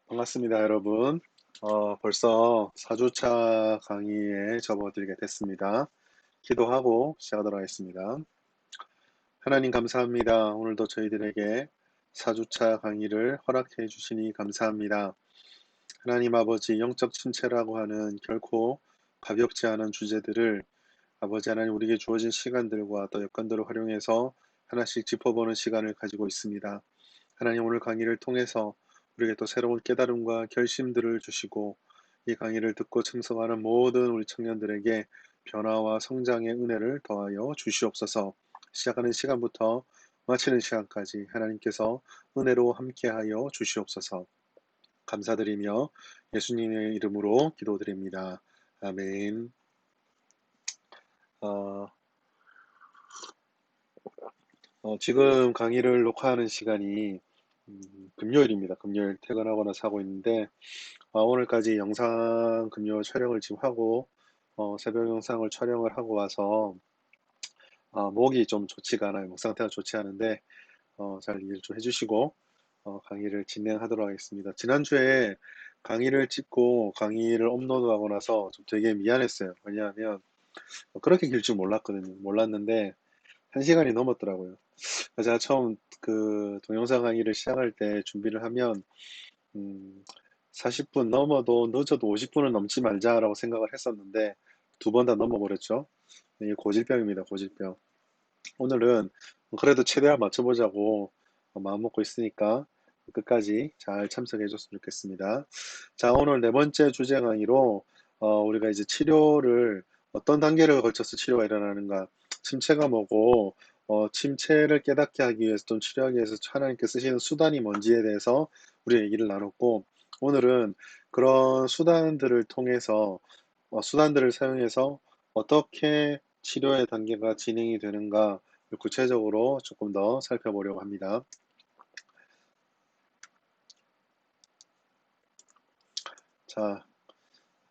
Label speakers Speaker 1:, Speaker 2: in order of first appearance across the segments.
Speaker 1: 반갑습니다, 여러분. 벌써 4주차 강의에 접어들게 됐습니다. 기도하고 시작하도록 하겠습니다. 하나님 감사합니다. 오늘도 저희들에게 4주차 강의를 허락해 주시니 감사합니다. 하나님 아버지, 영적 침체라고 하는 결코 가볍지 않은 주제들을 아버지 하나님 우리에게 주어진 시간들과 또 여건들을 활용해서 하나씩 짚어보는 시간을 가지고 있습니다. 하나님 오늘 강의를 통해서 우리에게 또 새로운 깨달음과 결심들을 주시고 이 강의를 듣고 청성하는 모든 우리 청년들에게 변화와 성장의 은혜를 더하여 주시옵소서. 시작하는 시간부터 마치는 시간까지 하나님께서 은혜로 함께하여 주시옵소서. 감사드리며 예수님의 이름으로 기도드립니다. 아멘. 어, 지금 강의를 녹화하는 시간이 금요일입니다. 금요일 퇴근하고 나서 하고 있는데 오늘까지 영상 금요 촬영을 지금 하고 새벽 영상을 촬영을 하고 와서 목이 좀 좋지가 않아요. 목 상태가 좋지 않은데 잘 이해를 좀 해주시고 강의를 진행하도록 하겠습니다. 지난주에 강의를 찍고 강의를 업로드하고 나서 좀 되게 미안했어요. 왜냐하면 그렇게 길 줄 몰랐거든요. 몰랐는데 1시간이 넘었더라고요. 제가 처음 그 동영상 강의를 시작할 때 준비를 하면 음, 40분 넘어도 늦어도 50분은 넘지 말자라고 생각을 했었는데 두 번 다 넘어버렸죠. 이게 고질병입니다. 고질병. 오늘은 그래도 최대한 맞춰보자고 마음 먹고 있으니까 끝까지 잘 참석해 줬으면 좋겠습니다. 자, 오늘 네 번째 주제 강의로 우리가 이제 치료를 어떤 단계를 거쳐서 치료가 일어나는가, 침체가 뭐고, 침체를 깨닫게 하기 위해서 좀 치료하기 위해서 하나님께 쓰시는 수단이 뭔지에 대해서 우리 얘기를 나눴고, 오늘은 그런 수단들을 통해서, 수단들을 사용해서 어떻게 치료의 단계가 진행이 되는가, 구체적으로 조금 더 살펴보려고 합니다. 자,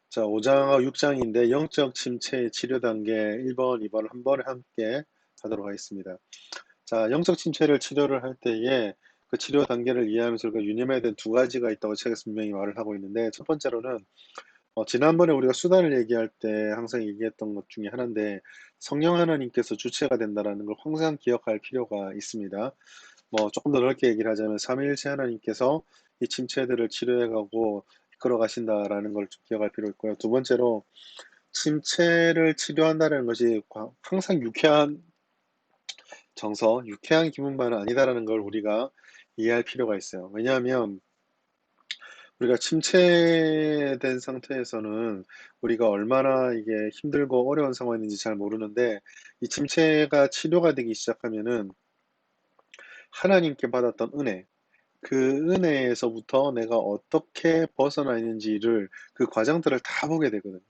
Speaker 1: 자, 5장하고 6장인데 영적 침체의 치료 단계 1번, 2번을 한 번에 함께 하도록 하겠습니다. 자, 영적 침체를 치료를 할 때에 그 치료 단계를 이해하면서 우리가 유념해야 되는 두 가지가 있다고 책에서 분명히 말을 하고 있는데 첫 번째로는 지난번에 우리가 수단을 얘기할 때 항상 얘기했던 것 중에 하나인데 성령 하나님께서 주체가 된다는 걸 항상 기억할 필요가 있습니다. 조금 더 넓게 얘기를 하자면 삼위일체 하나님께서 이 침체들을 치료해가고 이끌어 가신다라는 걸 좀 기억할 필요 있고요. 두 번째로 침체를 치료한다는 것이 항상 유쾌한 정서, 유쾌한 기분만은 아니다라는 걸 우리가 이해할 필요가 있어요. 왜냐하면 우리가 침체된 상태에서는 우리가 얼마나 이게 힘들고 어려운 상황인지 잘 모르는데 이 침체가 치료가 되기 시작하면은 하나님께 받았던 은혜, 그 은혜에서부터 내가 어떻게 벗어나 있는지를 그 과정들을 다 보게 되거든요.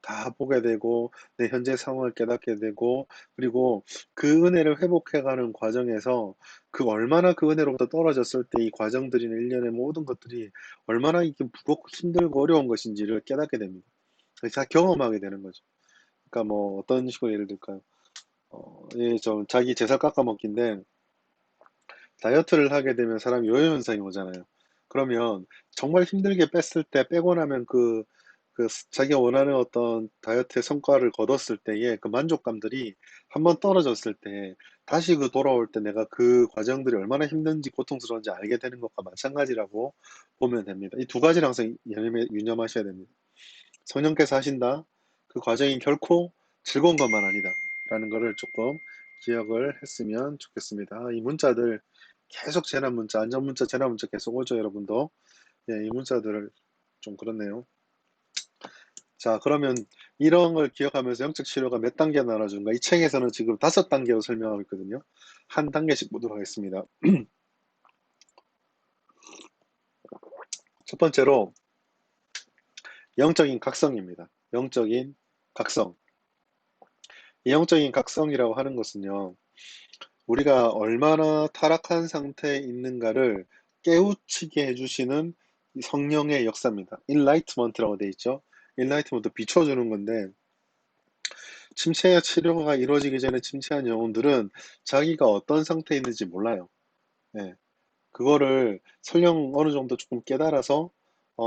Speaker 1: 다 보게 되고 내 현재 상황을 깨닫게 되고 그리고 그 은혜를 회복해가는 과정에서 그 얼마나 그 은혜로부터 떨어졌을 때 이 과정들이나 일련의 모든 것들이 얼마나 이게 무겁고 힘들고 어려운 것인지를 깨닫게 됩니다. 그래서 다 경험하게 되는 거죠. 그러니까 어떤 식으로 예를 들까요? 좀 자기 재살 깎아먹기인데 다이어트를 하게 되면 사람이 요요 현상이 오잖아요. 그러면 정말 힘들게 뺐을 때 빼고 나면 자기가 원하는 어떤 다이어트의 성과를 거뒀을 때의 그 만족감들이 한번 떨어졌을 때 다시 그 돌아올 때 내가 그 과정들이 얼마나 힘든지 고통스러운지 알게 되는 것과 마찬가지라고 보면 됩니다. 이 두 가지를 항상 유념하셔야 됩니다. 성령께서 하신다. 그 과정이 결코 즐거운 것만 아니다. 라는 거를 조금 기억을 했으면 좋겠습니다. 이 문자들 계속 재난 문자, 안전 문자, 재난 문자 계속 오죠, 여러분도. 이 문자들을 좀 그렇네요. 자, 그러면 이런 걸 기억하면서 영적 치료가 몇 단계 나눠주는가? 이 책에서는 지금 5단계로 설명하고 있거든요. 한 단계씩 보도록 하겠습니다. 첫 번째로 영적인 각성입니다. 영적인 각성. 이 영적인 각성이라고 하는 것은요, 우리가 얼마나 타락한 상태에 있는가를 깨우치게 해주시는 성령의 역사입니다. 인라이트먼트라고 되어 있죠. 인라이트먼트 비춰주는 건데 침체와 치료가 이루어지기 전에 침체한 영혼들은 자기가 어떤 상태에 있는지 몰라요. 예, 그거를 설령 어느 정도 조금 깨달아서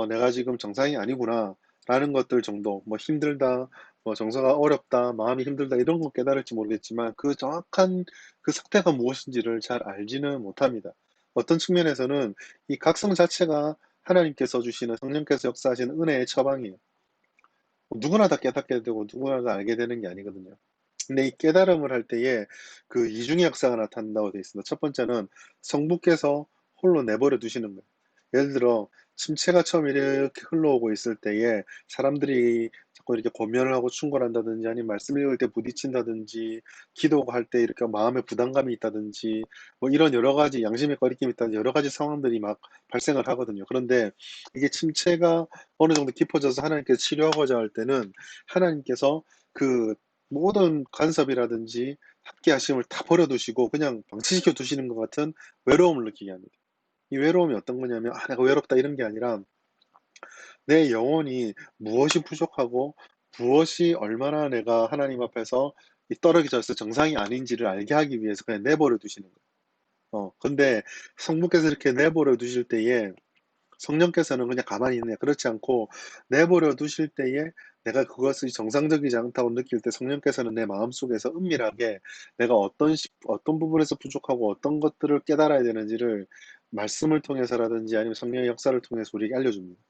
Speaker 1: 내가 지금 정상이 아니구나 라는 것들 정도, 뭐 힘들다, 뭐 정서가 어렵다, 마음이 힘들다 이런 거 깨달을지 모르겠지만 그 정확한 그 상태가 무엇인지를 잘 알지는 못합니다. 어떤 측면에서는 이 각성 자체가 하나님께서 주시는, 성령께서 역사하시는 은혜의 처방이에요. 누구나 다 깨닫게 되고 누구나 다 알게 되는 게 아니거든요. 근데 이 깨달음을 할 때에 그 이중의 역사가 나타난다고 되어 있습니다. 첫 번째는 성부께서 홀로 내버려 두시는 거예요. 예를 들어 침체가 처음 이렇게 흘러오고 있을 때에 사람들이 자꾸 이렇게 고면을 하고 충고한다든지, 아니면 말씀 읽을 때 부딪힌다든지, 기도할 때 이렇게 마음에 부담감이 있다든지, 뭐 이런 여러 가지 양심의 거리낌이 있다든지 여러 가지 상황들이 막 발생을 하거든요. 그런데 이게 침체가 어느 정도 깊어져서 하나님께서 치료하고자 할 때는 하나님께서 그 모든 간섭이라든지 함께 하심을 다 버려두시고 그냥 방치시켜 두시는 것 같은 외로움을 느끼게 합니다. 이 외로움이 어떤 거냐면, 내가 외롭다 이런 게 아니라 내 영혼이 무엇이 부족하고 무엇이 얼마나 내가 하나님 앞에서 이 떨어져서 정상이 아닌지를 알게 하기 위해서 그냥 내버려 두시는 거예요. 근데 성부께서 이렇게 내버려 두실 때에 성령께서는 그냥 가만히 있네. 그렇지 않고 내버려 두실 때에 내가 그것이 정상적이지 않다고 느낄 때 성령께서는 내 마음속에서 은밀하게 내가 어떤 부분에서 부족하고 어떤 것들을 깨달아야 되는지를 말씀을 통해서라든지 아니면 성령의 역사를 통해서 우리에게 알려줍니다.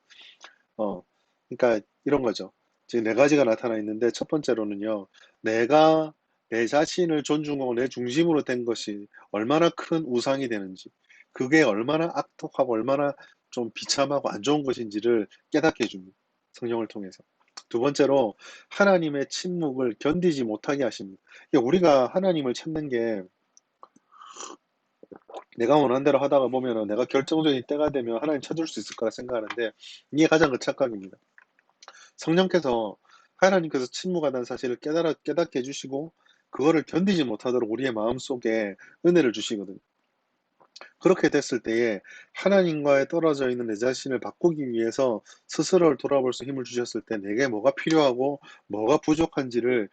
Speaker 1: 어, 그러니까 이런 거죠. 지금 네 가지가 나타나 있는데, 첫 번째로는요, 내가 내 자신을 존중하고 내 중심으로 된 것이 얼마나 큰 우상이 되는지, 그게 얼마나 악독하고 얼마나 좀 비참하고 안 좋은 것인지를 깨닫게 해줍니다. 성령을 통해서. 두 번째로, 하나님의 침묵을 견디지 못하게 하십니다. 이게 우리가 하나님을 찾는 게, 내가 원하는 대로 하다가 보면은 내가 결정적인 때가 되면 하나님 찾을 수 있을 거라 생각하는데, 이게 가장 큰 착각입니다. 성령께서, 하나님께서 침묵하다는 사실을 깨닫게 해주시고 그거를 견디지 못하도록 우리의 마음속에 은혜를 주시거든요. 그렇게 됐을 때에 하나님과의 떨어져 있는 내 자신을 바꾸기 위해서 스스로를 돌아볼 수 힘을 주셨을 때 내게 뭐가 필요하고 뭐가 부족한지를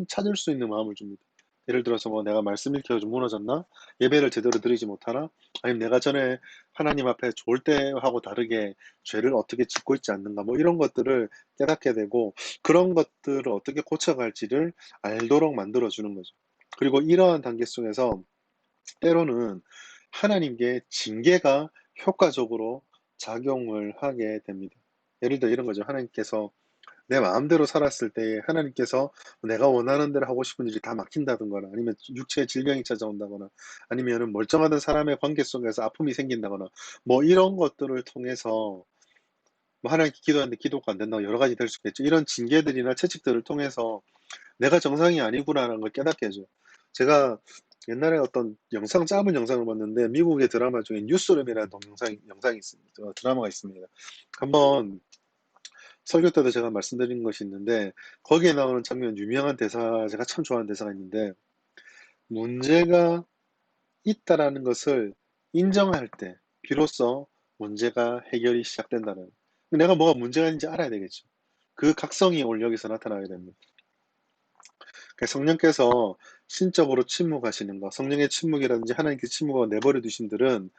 Speaker 1: 찾을 수 있는 마음을 줍니다. 예를 들어서 뭐 내가 말씀 읽기가 좀 무너졌나? 예배를 제대로 드리지 못하나? 아니면 내가 전에 하나님 앞에 좋을 때하고 다르게 죄를 어떻게 짓고 있지 않는가? 뭐 이런 것들을 깨닫게 되고 그런 것들을 어떻게 고쳐갈지를 알도록 만들어주는 거죠. 그리고 이러한 단계 속에서 때로는 하나님께 징계가 효과적으로 작용을 하게 됩니다. 예를 들어 이런 거죠. 하나님께서 내 마음대로 살았을 때 하나님께서 내가 원하는 대로 하고 싶은 일이 다 막힌다든가, 아니면 육체의 질병이 찾아온다거나, 아니면 멀쩡하던 사람의 관계 속에서 아픔이 생긴다거나, 뭐 이런 것들을 통해서 뭐 하나님께 기도하는데 기도가 안 된다고 여러 가지 될 수 있겠죠. 이런 징계들이나 채찍들을 통해서 내가 정상이 아니구나라는 걸 깨닫게 해줘요. 제가 옛날에 어떤 짧은 영상을 봤는데, 미국의 드라마 중에 뉴스룸이라는 영상이 있습니다. 드라마가 있습니다. 한번 설교 때도 제가 말씀드린 것이 있는데, 거기에 나오는 장면, 유명한 대사, 제가 참 좋아하는 대사가 있는데, 문제가 있다라는 것을 인정할 때 비로소 문제가 해결이 시작된다는, 내가 뭐가 문제가 있는지 알아야 되겠죠. 그 각성이 오늘 여기서 나타나게 됩니다. 그러니까 성령께서 신적으로 침묵하시는 것, 성령의 침묵이라든지 하나님께 침묵을 내버려 두신들은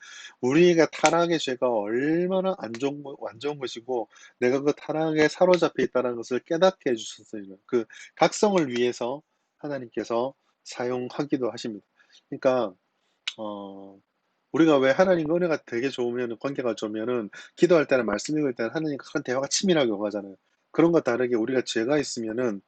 Speaker 1: 우리가 타락의 죄가 얼마나 안 좋은 것이고 내가 그 타락에 사로잡혀 있다는 것을 깨닫게 해주셨어요. 그 각성을 위해서 하나님께서 사용하기도 하십니다. 그러니까 어, 우리가 왜 하나님 은혜가 되게 좋으면, 관계가 좋으면은 기도할 때나 말씀 읽을 때는 하나님과 큰 대화가 치밀하게 오가잖아요. 그런 것 다르게 우리가 죄가 있으면은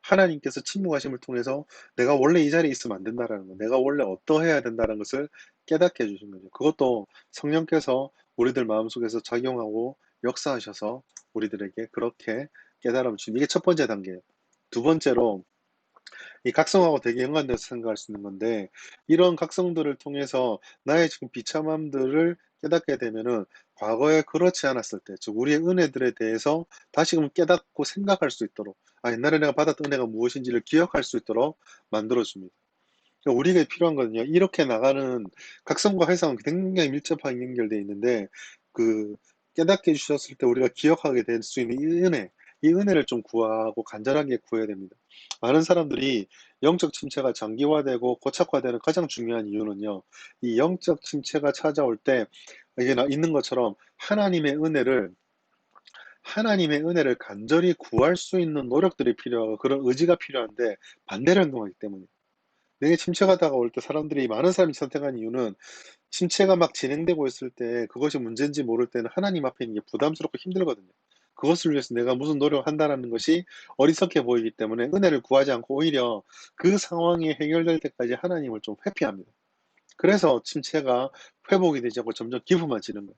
Speaker 1: 하나님께서 침묵하심을 통해서 내가 원래 이 자리에 있으면 안 된다라는 거, 내가 원래 어떠해야 된다는 것을 깨닫게 해주신 거죠. 그것도 성령께서 우리들 마음속에서 작용하고 역사하셔서 우리들에게 그렇게 깨달음을 주신, 이게 첫 번째 단계예요. 두 번째로, 이 각성하고 되게 연관돼서 생각할 수 있는 건데, 이런 각성들을 통해서 나의 지금 비참함들을 깨닫게 되면은 과거에 그렇지 않았을 때, 즉 우리의 은혜들에 대해서 다시금 깨닫고 생각할 수 있도록, 옛날에 내가 받았던 은혜가 무엇인지를 기억할 수 있도록 만들어줍니다. 그러니까 우리에게 필요한 거는요, 이렇게 나가는 각성과 해상은 굉장히 밀접하게 연결되어 있는데, 그 깨닫게 해주셨을 때 우리가 기억하게 될 수 있는 이 은혜를 좀 구하고 간절하게 구해야 됩니다. 많은 사람들이 영적 침체가 장기화되고 고착화되는 가장 중요한 이유는요, 이 영적 침체가 찾아올 때 이게 있는 것처럼 하나님의 은혜를 하나님의 은혜를 간절히 구할 수 있는 노력들이 필요하고 그런 의지가 필요한데 반대로 행동하기 때문이에요. 내게 침체가 다가올 때 사람들이 많은 사람이 선택한 이유는 침체가 막 진행되고 있을 때 그것이 문제인지 모를 때는 하나님 앞에 있는 게 부담스럽고 힘들거든요. 그것을 위해서 내가 무슨 노력을 한다는 것이 어리석게 보이기 때문에 은혜를 구하지 않고 오히려 그 상황이 해결될 때까지 하나님을 좀 회피합니다. 그래서 침체가 회복이 되지 않고 점점 깊어지는 거예요.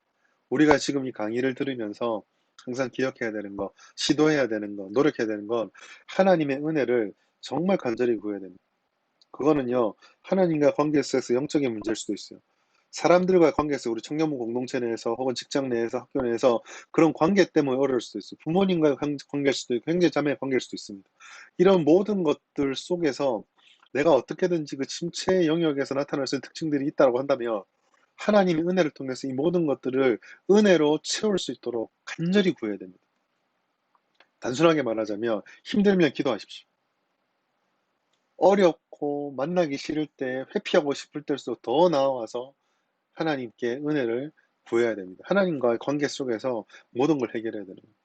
Speaker 1: 우리가 지금 이 강의를 들으면서 항상 기억해야 되는 거, 시도해야 되는 거, 노력해야 되는 건 하나님의 은혜를 정말 간절히 구해야 됩니다. 그거는요, 하나님과 관계 속에서 영적인 문제일 수도 있어요. 사람들과의 관계에서 우리 청년부 공동체 내에서 혹은 직장 내에서 학교 내에서 그런 관계 때문에 어려울 수도 있어요. 부모님과의 관계일 수도 있고 형제 자매의 관계일 수도 있습니다. 이런 모든 것들 속에서 내가 어떻게든지 그 침체의 영역에서 나타날 수 있는 특징들이 있다고 한다면 하나님의 은혜를 통해서 이 모든 것들을 은혜로 채울 수 있도록 간절히 구해야 됩니다. 단순하게 말하자면 힘들면 기도하십시오. 어렵고 만나기 싫을 때 회피하고 싶을 때일수록 더 나아와서 하나님께 은혜를 구해야 됩니다. 하나님과의 관계 속에서 모든 걸 해결해야 되는 거예요.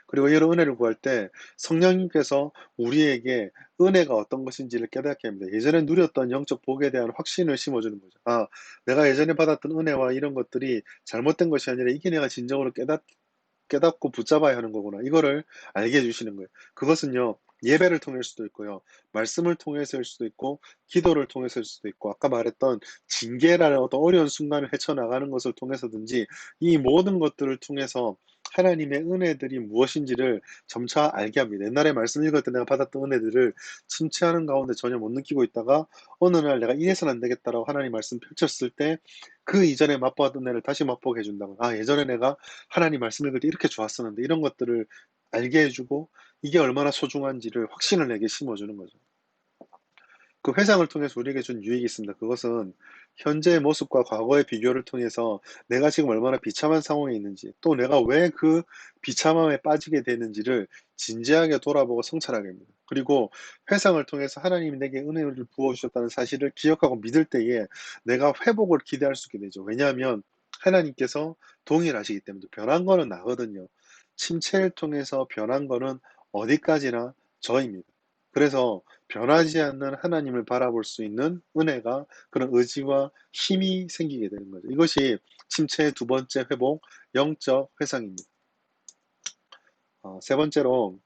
Speaker 1: 그리고 이런 은혜를 구할 때 성령님께서 우리에게 은혜가 어떤 것인지를 깨닫게 합니다. 예전에 누렸던 영적 복에 대한 확신을 심어주는 거죠. 아, 내가 예전에 받았던 은혜와 이런 것들이 잘못된 것이 아니라 이게 내가 진정으로 깨닫고 붙잡아야 하는 거구나. 이거를 알게 해주시는 거예요. 그것은요, 예배를 통할 수도 있고요, 말씀을 통해서일 수도 있고, 기도를 통해서일 수도 있고, 아까 말했던 징계라는 어떤 어려운 순간을 헤쳐나가는 것을 통해서든지, 이 모든 것들을 통해서 하나님의 은혜들이 무엇인지를 점차 알게 합니다. 옛날에 말씀 읽을 때 내가 받았던 은혜들을 침체하는 가운데 전혀 못 느끼고 있다가, 어느 날 내가 이래서는 안 되겠다라고 하나님 말씀 펼쳤을 때, 그 이전에 맛보았던 은혜를 다시 맛보게 해준다고. 아, 예전에 내가 하나님 말씀 읽을 때 이렇게 좋았었는데 이런 것들을 알게 해주고 이게 얼마나 소중한지를 확신을 내게 심어주는 거죠. 그 회상을 통해서 우리에게 준 유익이 있습니다. 그것은 현재의 모습과 과거의 비교를 통해서 내가 지금 얼마나 비참한 상황에 있는지, 또 내가 왜 그 비참함에 빠지게 되는지를 진지하게 돌아보고 성찰하게 됩니다. 그리고 회상을 통해서 하나님이 내게 은혜를 부어주셨다는 사실을 기억하고 믿을 때에 내가 회복을 기대할 수 있게 되죠. 왜냐하면 하나님께서 동일하시기 때문에. 변한 거는 나거든요. 침체를 통해서 변한 거는 어디까지나 저입니다. 그래서 변하지 않는 하나님을 바라볼 수 있는 은혜가, 그런 의지와 힘이 생기게 되는 거죠. 이것이 침체의 두 번째 회복, 영적 회상입니다. 세 번째로,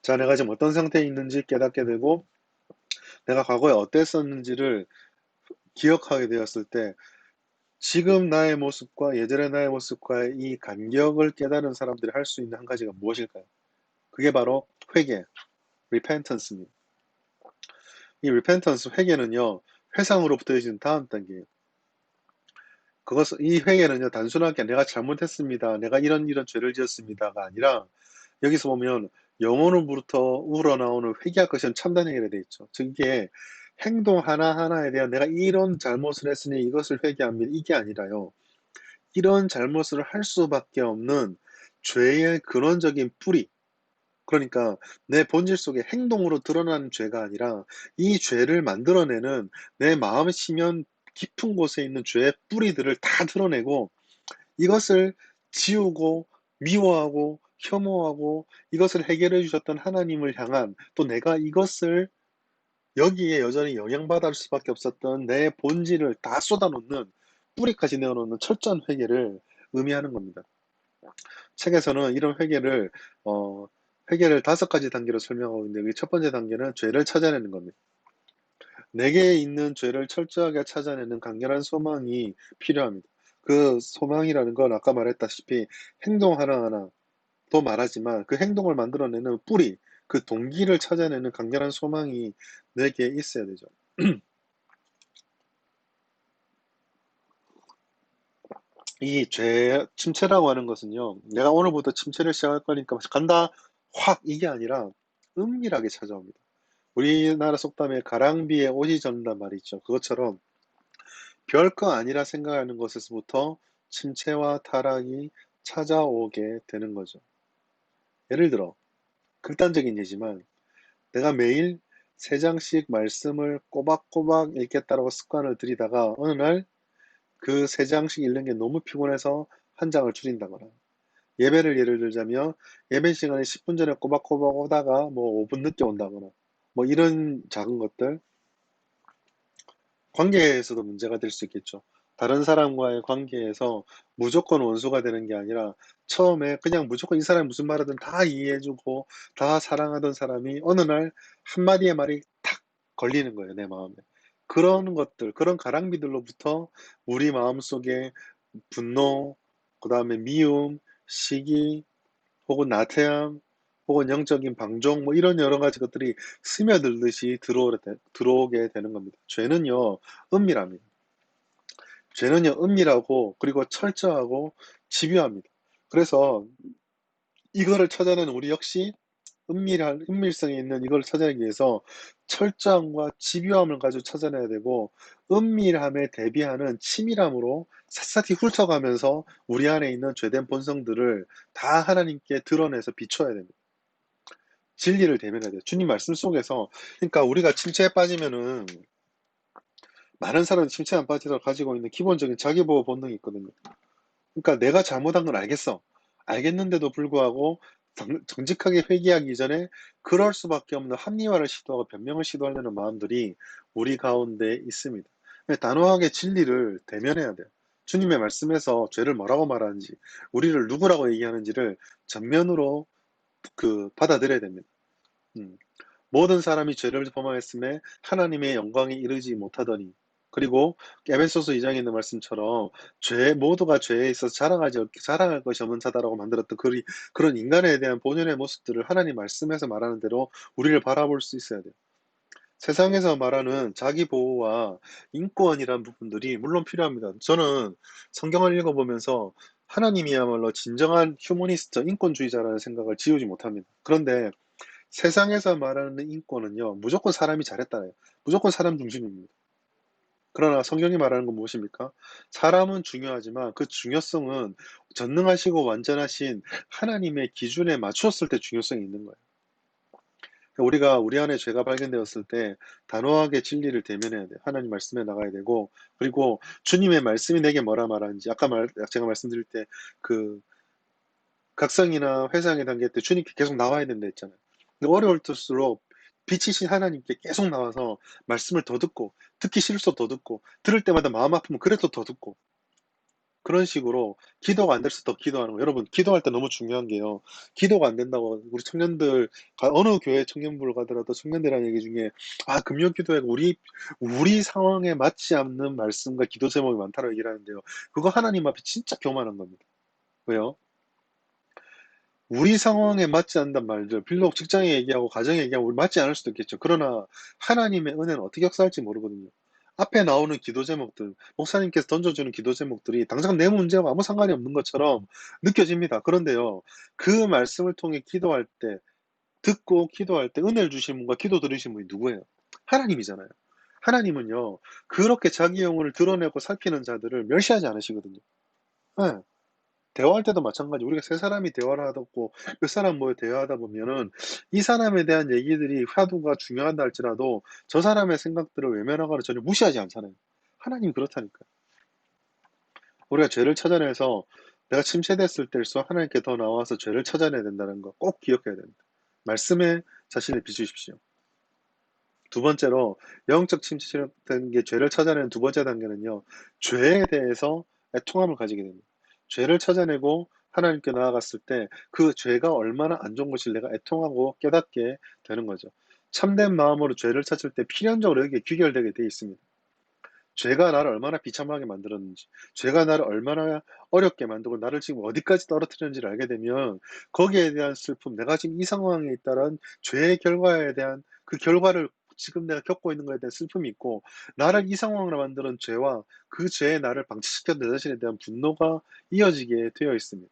Speaker 1: 자, 내가 지금 어떤 상태에 있는지 깨닫게 되고 내가 과거에 어땠었는지를 기억하게 되었을 때 지금 나의 모습과 예전의 나의 모습과의 이 간격을 깨달은 사람들이 할 수 있는 한 가지가 무엇일까요? 그게 바로 회개, repentance입니다. 이 repentance, 회개는요, 회상으로부터 이어지는 다음 단계예요. 이 회개는요, 단순하게 내가 잘못했습니다, 내가 이런 죄를 지었습니다가 아니라, 여기서 보면 영혼으로부터 우러나오는 회개할 것은 참된 회개가 되어 있죠. 즉 이게 행동 하나하나에 대한 내가 이런 잘못을 했으니 이것을 회개합니다, 이게 아니라요, 이런 잘못을 할 수밖에 없는 죄의 근원적인 뿌리, 그러니까 내 본질 속에 행동으로 드러나는 죄가 아니라 이 죄를 만들어내는 내 마음의 심연 깊은 곳에 있는 죄의 뿌리들을 다 드러내고 이것을 지우고 미워하고 혐오하고 이것을 해결해 주셨던 하나님을 향한, 또 내가 이것을 여기에 여전히 영향받을 수밖에 없었던 내 본질을 다 쏟아놓는, 뿌리까지 내어놓는 철저한 회개를 의미하는 겁니다. 책에서는 이런 어, 회개를 5가지 단계로 설명하고 있는데, 여기 첫 번째 단계는 죄를 찾아내는 겁니다. 내게 있는 죄를 철저하게 찾아내는 강렬한 소망이 필요합니다. 그 소망이라는 건 아까 말했다시피 행동 하나하나 또 말하지만 그 행동을 만들어내는 뿌리, 그 동기를 찾아내는 강렬한 소망이 내게 있어야 되죠. 침체라고 하는 것은요, 내가 오늘부터 침체를 시작할 거니까 간다, 확, 이게 아니라 은밀하게 찾아옵니다. 우리나라 속담에 가랑비에 옷이 젖는단 말이 있죠. 그것처럼 별거 아니라 생각하는 것에서부터 침체와 타락이 찾아오게 되는 거죠. 예를 들어, 극단적인 예지만 내가 매일 3장씩 말씀을 꼬박꼬박 읽겠다라고 습관을 들이다가 어느 날 그 3장씩 읽는 게 너무 피곤해서 한 장을 줄인다거나, 예배를 예를 들자면 예배 시간에 10분 전에 꼬박꼬박 오다가 뭐 5분 늦게 온다거나, 뭐 이런 작은 것들, 관계에서도 문제가 될 수 있겠죠. 다른 사람과의 관계에서 무조건 원수가 되는 게 아니라 처음에 그냥 무조건 이 사람이 무슨 말하든 다 이해해주고 다 사랑하던 사람이 어느 날 한마디의 말이 탁 걸리는 거예요, 내 마음에. 그런 것들, 그런 가랑비들로부터 우리 마음속에 분노, 그 다음에 미움, 시기, 혹은 나태함, 혹은 영적인 방종, 뭐 이런 여러 가지 것들이 스며들듯이 들어오게 되는 겁니다. 죄는요, 은밀합니다. 죄는요, 은밀하고, 그리고 철저하고, 집요합니다. 그래서 이거를 찾아내는 우리 역시 은밀성이 있는 이걸 찾아내기 위해서 철저함과 집요함을 가지고 찾아내야 되고, 은밀함에 대비하는 치밀함으로 샅샅이 훑어가면서 우리 안에 있는 죄된 본성들을 다 하나님께 드러내서 비춰야 됩니다. 진리를 대면해야 돼요. 주님 말씀 속에서. 그러니까 우리가 침체에 빠지면은, 많은 사람은 침체 안 빠지더라도 가지고 있는 기본적인 자기보호 본능이 있거든요. 그러니까 내가 잘못한 건 알겠어. 알겠는데도 불구하고 정직하게 회개하기 전에 그럴 수밖에 없는 합리화를 시도하고 변명을 시도하려는 마음들이 우리 가운데 있습니다. 단호하게 진리를 대면해야 돼요. 주님의 말씀에서 죄를 뭐라고 말하는지, 우리를 누구라고 얘기하는지를 전면으로 받아들여야 됩니다. 음. 모든 사람이 죄를 범하였음에 하나님의 영광에 이르지 못하더니, 그리고 에베소서 2장에 있는 말씀처럼 모두가 죄에 있어서 자랑할 것이 없는 자다라고 만들었던 그런 인간에 대한 본연의 모습들을 하나님 말씀에서 말하는 대로 우리를 바라볼 수 있어야 돼요. 세상에서 말하는 자기 보호와 인권이란 부분들이 물론 필요합니다. 저는 성경을 읽어보면서 하나님이야말로 진정한 휴머니스트, 인권주의자라는 생각을 지우지 못합니다. 그런데 세상에서 말하는 인권은요, 무조건 사람이 잘했다예요. 무조건 사람 중심입니다. 그러나 성경이 말하는 건 무엇입니까? 사람은 중요하지만 그 중요성은 전능하시고 완전하신 하나님의 기준에 맞추었을 때 중요성이 있는 거예요. 우리가 우리 안에 죄가 발견되었을 때 단호하게 진리를 대면해야 돼요. 하나님 말씀에 나가야 되고, 그리고 주님의 말씀이 내게 뭐라 말하는지, 제가 말씀드릴 때 그 각성이나 회상의 단계 때 주님께 계속 나와야 된다 했잖아요. 근데 어려울 때일수록 빛이신 하나님께 계속 나와서 말씀을 더 듣고, 듣기 싫을수록 더 듣고, 들을 때마다 마음 아프면 그래도 더 듣고, 그런 식으로 기도가 안 될수록 더 기도하는 거예요. 여러분, 기도할 때 너무 중요한 게요. 기도가 안 된다고 우리 청년들, 어느 교회 청년부를 가더라도 청년들이라는 얘기 중에, 아, 금요 기도회가 우리 상황에 맞지 않는 말씀과 기도 제목이 많다고 얘기를 하는데요. 그거 하나님 앞에 진짜 교만한 겁니다. 왜요? 우리 상황에 맞지 않는 말들, 비록 직장에 얘기하고 가정에 얘기하고 우리 맞지 않을 수도 있겠죠. 그러나 하나님의 은혜는 어떻게 역사할지 모르거든요. 앞에 나오는 기도 제목들, 목사님께서 던져주는 기도 제목들이 당장 내 문제와 아무 상관이 없는 것처럼 느껴집니다. 그런데요, 그 말씀을 통해 기도할 때, 듣고 기도할 때 은혜를 주신 분과 기도 들으신 분이 누구예요? 하나님이잖아요. 하나님은요, 그렇게 자기 영혼을 드러내고 살피는 자들을 멸시하지 않으시거든요. 네. 대화할 때도 마찬가지. 우리가 세 사람이 대화를 하고 몇 사람 모여 대화하다 보면은 이 사람에 대한 얘기들이 화두가 중요하다 할지라도 저 사람의 생각들을 외면하거나 전혀 무시하지 않잖아요. 하나님이 그렇다니까요. 우리가 죄를 찾아내서 내가 침체됐을 때일수록 하나님께 더 나와서 죄를 찾아내야 된다는 거 꼭 기억해야 됩니다. 말씀에 자신을 비추십시오. 두 번째로 영적 침체된 게 죄를 찾아내는 두 번째 단계는요. 죄에 대해서 애통함을 가지게 됩니다. 죄를 찾아내고 하나님께 나아갔을 때 그 죄가 얼마나 안 좋은 것을 내가 애통하고 깨닫게 되는 거죠. 참된 마음으로 죄를 찾을 때 필연적으로 여기에 귀결되게 되어 있습니다. 죄가 나를 얼마나 비참하게 만들었는지, 죄가 나를 얼마나 어렵게 만들고 나를 지금 어디까지 떨어뜨렸는지를 알게 되면 거기에 대한 슬픔, 내가 지금 이 상황에 있다는 죄의 결과에 대한 그 결과를 지금 내가 겪고 있는 것에 대한 슬픔이 있고, 나를 이 상황으로 만드는 죄와 그 죄에 나를 방치시켰던 내 자신에 대한 분노가 이어지게 되어 있습니다.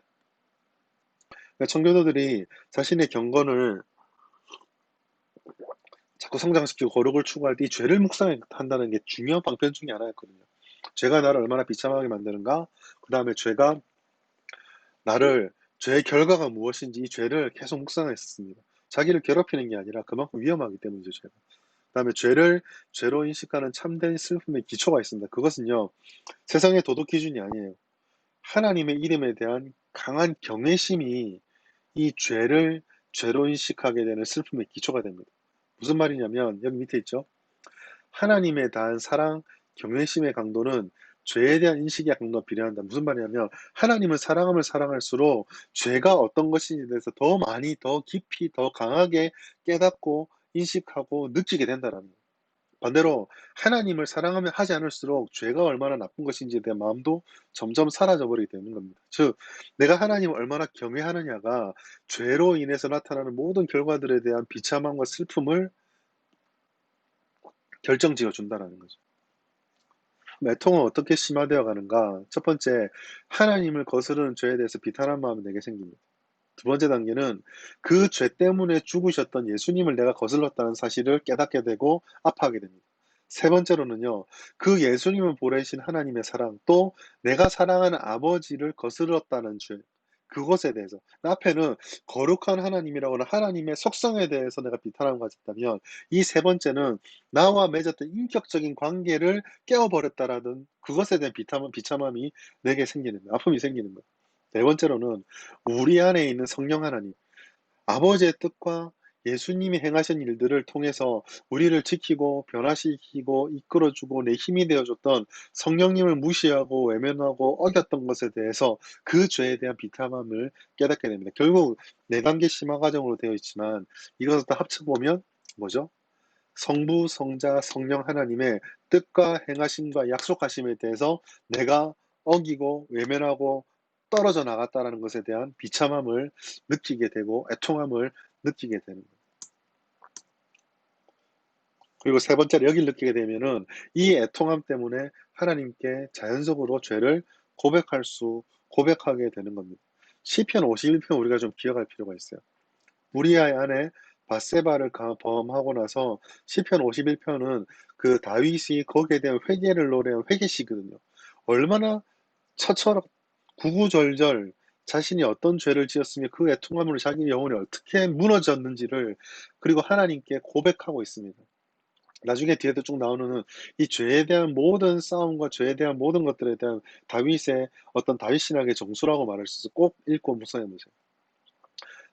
Speaker 1: 그러니까 청교도들이 자신의 경건을 자꾸 성장시키고 거룩을 추구할 때 이 죄를 묵상한다는 게 중요한 방편 중에 하나였거든요. 죄가 나를 얼마나 비참하게 만드는가, 그 다음에 죄의 결과가 무엇인지 이 죄를 계속 묵상했습니다. 자기를 괴롭히는 게 아니라 그만큼 위험하기 때문이죠, 죄가. 그다음에 죄로 인식하는 참된 슬픔의 기초가 있습니다. 그것은요, 세상의 도덕 기준이 아니에요. 하나님의 이름에 대한 강한 경외심이 이 죄로 인식하게 되는 슬픔의 기초가 됩니다. 무슨 말이냐면, 여기 밑에 있죠? 하나님에 대한 사랑, 경외심의 강도는 죄에 대한 인식의 강도와 비례한다. 무슨 말이냐면, 하나님을 사랑하면 사랑할수록 죄가 어떤 것인지에 대해서 더 많이, 더 깊이, 더 강하게 깨닫고 인식하고 느끼게 된다는 거예요. 반대로 하나님을 사랑하면 하지 않을수록 죄가 얼마나 나쁜 것인지에 대한 마음도 점점 사라져 버리게 되는 겁니다. 즉, 내가 하나님을 얼마나 경외하느냐가 죄로 인해서 나타나는 모든 결과들에 대한 비참함과 슬픔을 결정지어 준다는 거죠. 애통은 어떻게 심화되어 가는가? 첫 번째, 하나님을 거스르는 죄에 대해서 비탄한 마음이 내게 생깁니다. 두 번째 단계는 그 죄 때문에 죽으셨던 예수님을 내가 거슬렀다는 사실을 깨닫게 되고 아파하게 됩니다. 세 번째로는요, 그 예수님을 보내신 하나님의 사랑, 또 내가 사랑하는 아버지를 거스렀다는 죄, 그것에 대해서. 앞에는 거룩한 하나님이라거나 하나님의 속성에 대해서 내가 비탄함을 가졌다면, 이 세 번째는 나와 맺었던 인격적인 관계를 깨어버렸다라는 그것에 대한 비참함이 내게 생기는 거예요. 아픔이 생기는 거예요. 네 번째로는 우리 안에 있는 성령 하나님, 아버지의 뜻과 예수님이 행하신 일들을 통해서 우리를 지키고 변화시키고 이끌어주고 내 힘이 되어줬던 성령님을 무시하고 외면하고 어겼던 것에 대해서 그 죄에 대한 비참함을 깨닫게 됩니다. 결국 네 단계 심화 과정으로 되어 있지만 이것을 다 합쳐보면 뭐죠? 성부, 성자, 성령 하나님의 뜻과 행하심과 약속하심에 대해서 내가 어기고 외면하고 떨어져 나갔다는 것에 대한 비참함을 느끼게 되고 애통함을 느끼게 되는 거예요. 그리고 세 번째로 여기를 느끼게 되면은 이 애통함 때문에 하나님께 자연적으로 죄를 고백하게 되는 겁니다. 시편 51편 우리가 좀 기억할 필요가 있어요. 우리아의 아내 바세바를 범하고 나서 시편 51편은 그 다윗이 거기에 대한 회개를 노래한 회개시거든요. 얼마나 처처럼 구구절절 자신이 어떤 죄를 지었으며 그 애통함으로 자기 영혼이 어떻게 무너졌는지를 그리고 하나님께 고백하고 있습니다. 나중에 뒤에도 쭉 나오는 이 죄에 대한 모든 싸움과 죄에 대한 모든 것들에 대한 다윗의 어떤 다윗 신학의 정수라고 말할 수 있어 꼭 읽고 묵상해 보세요.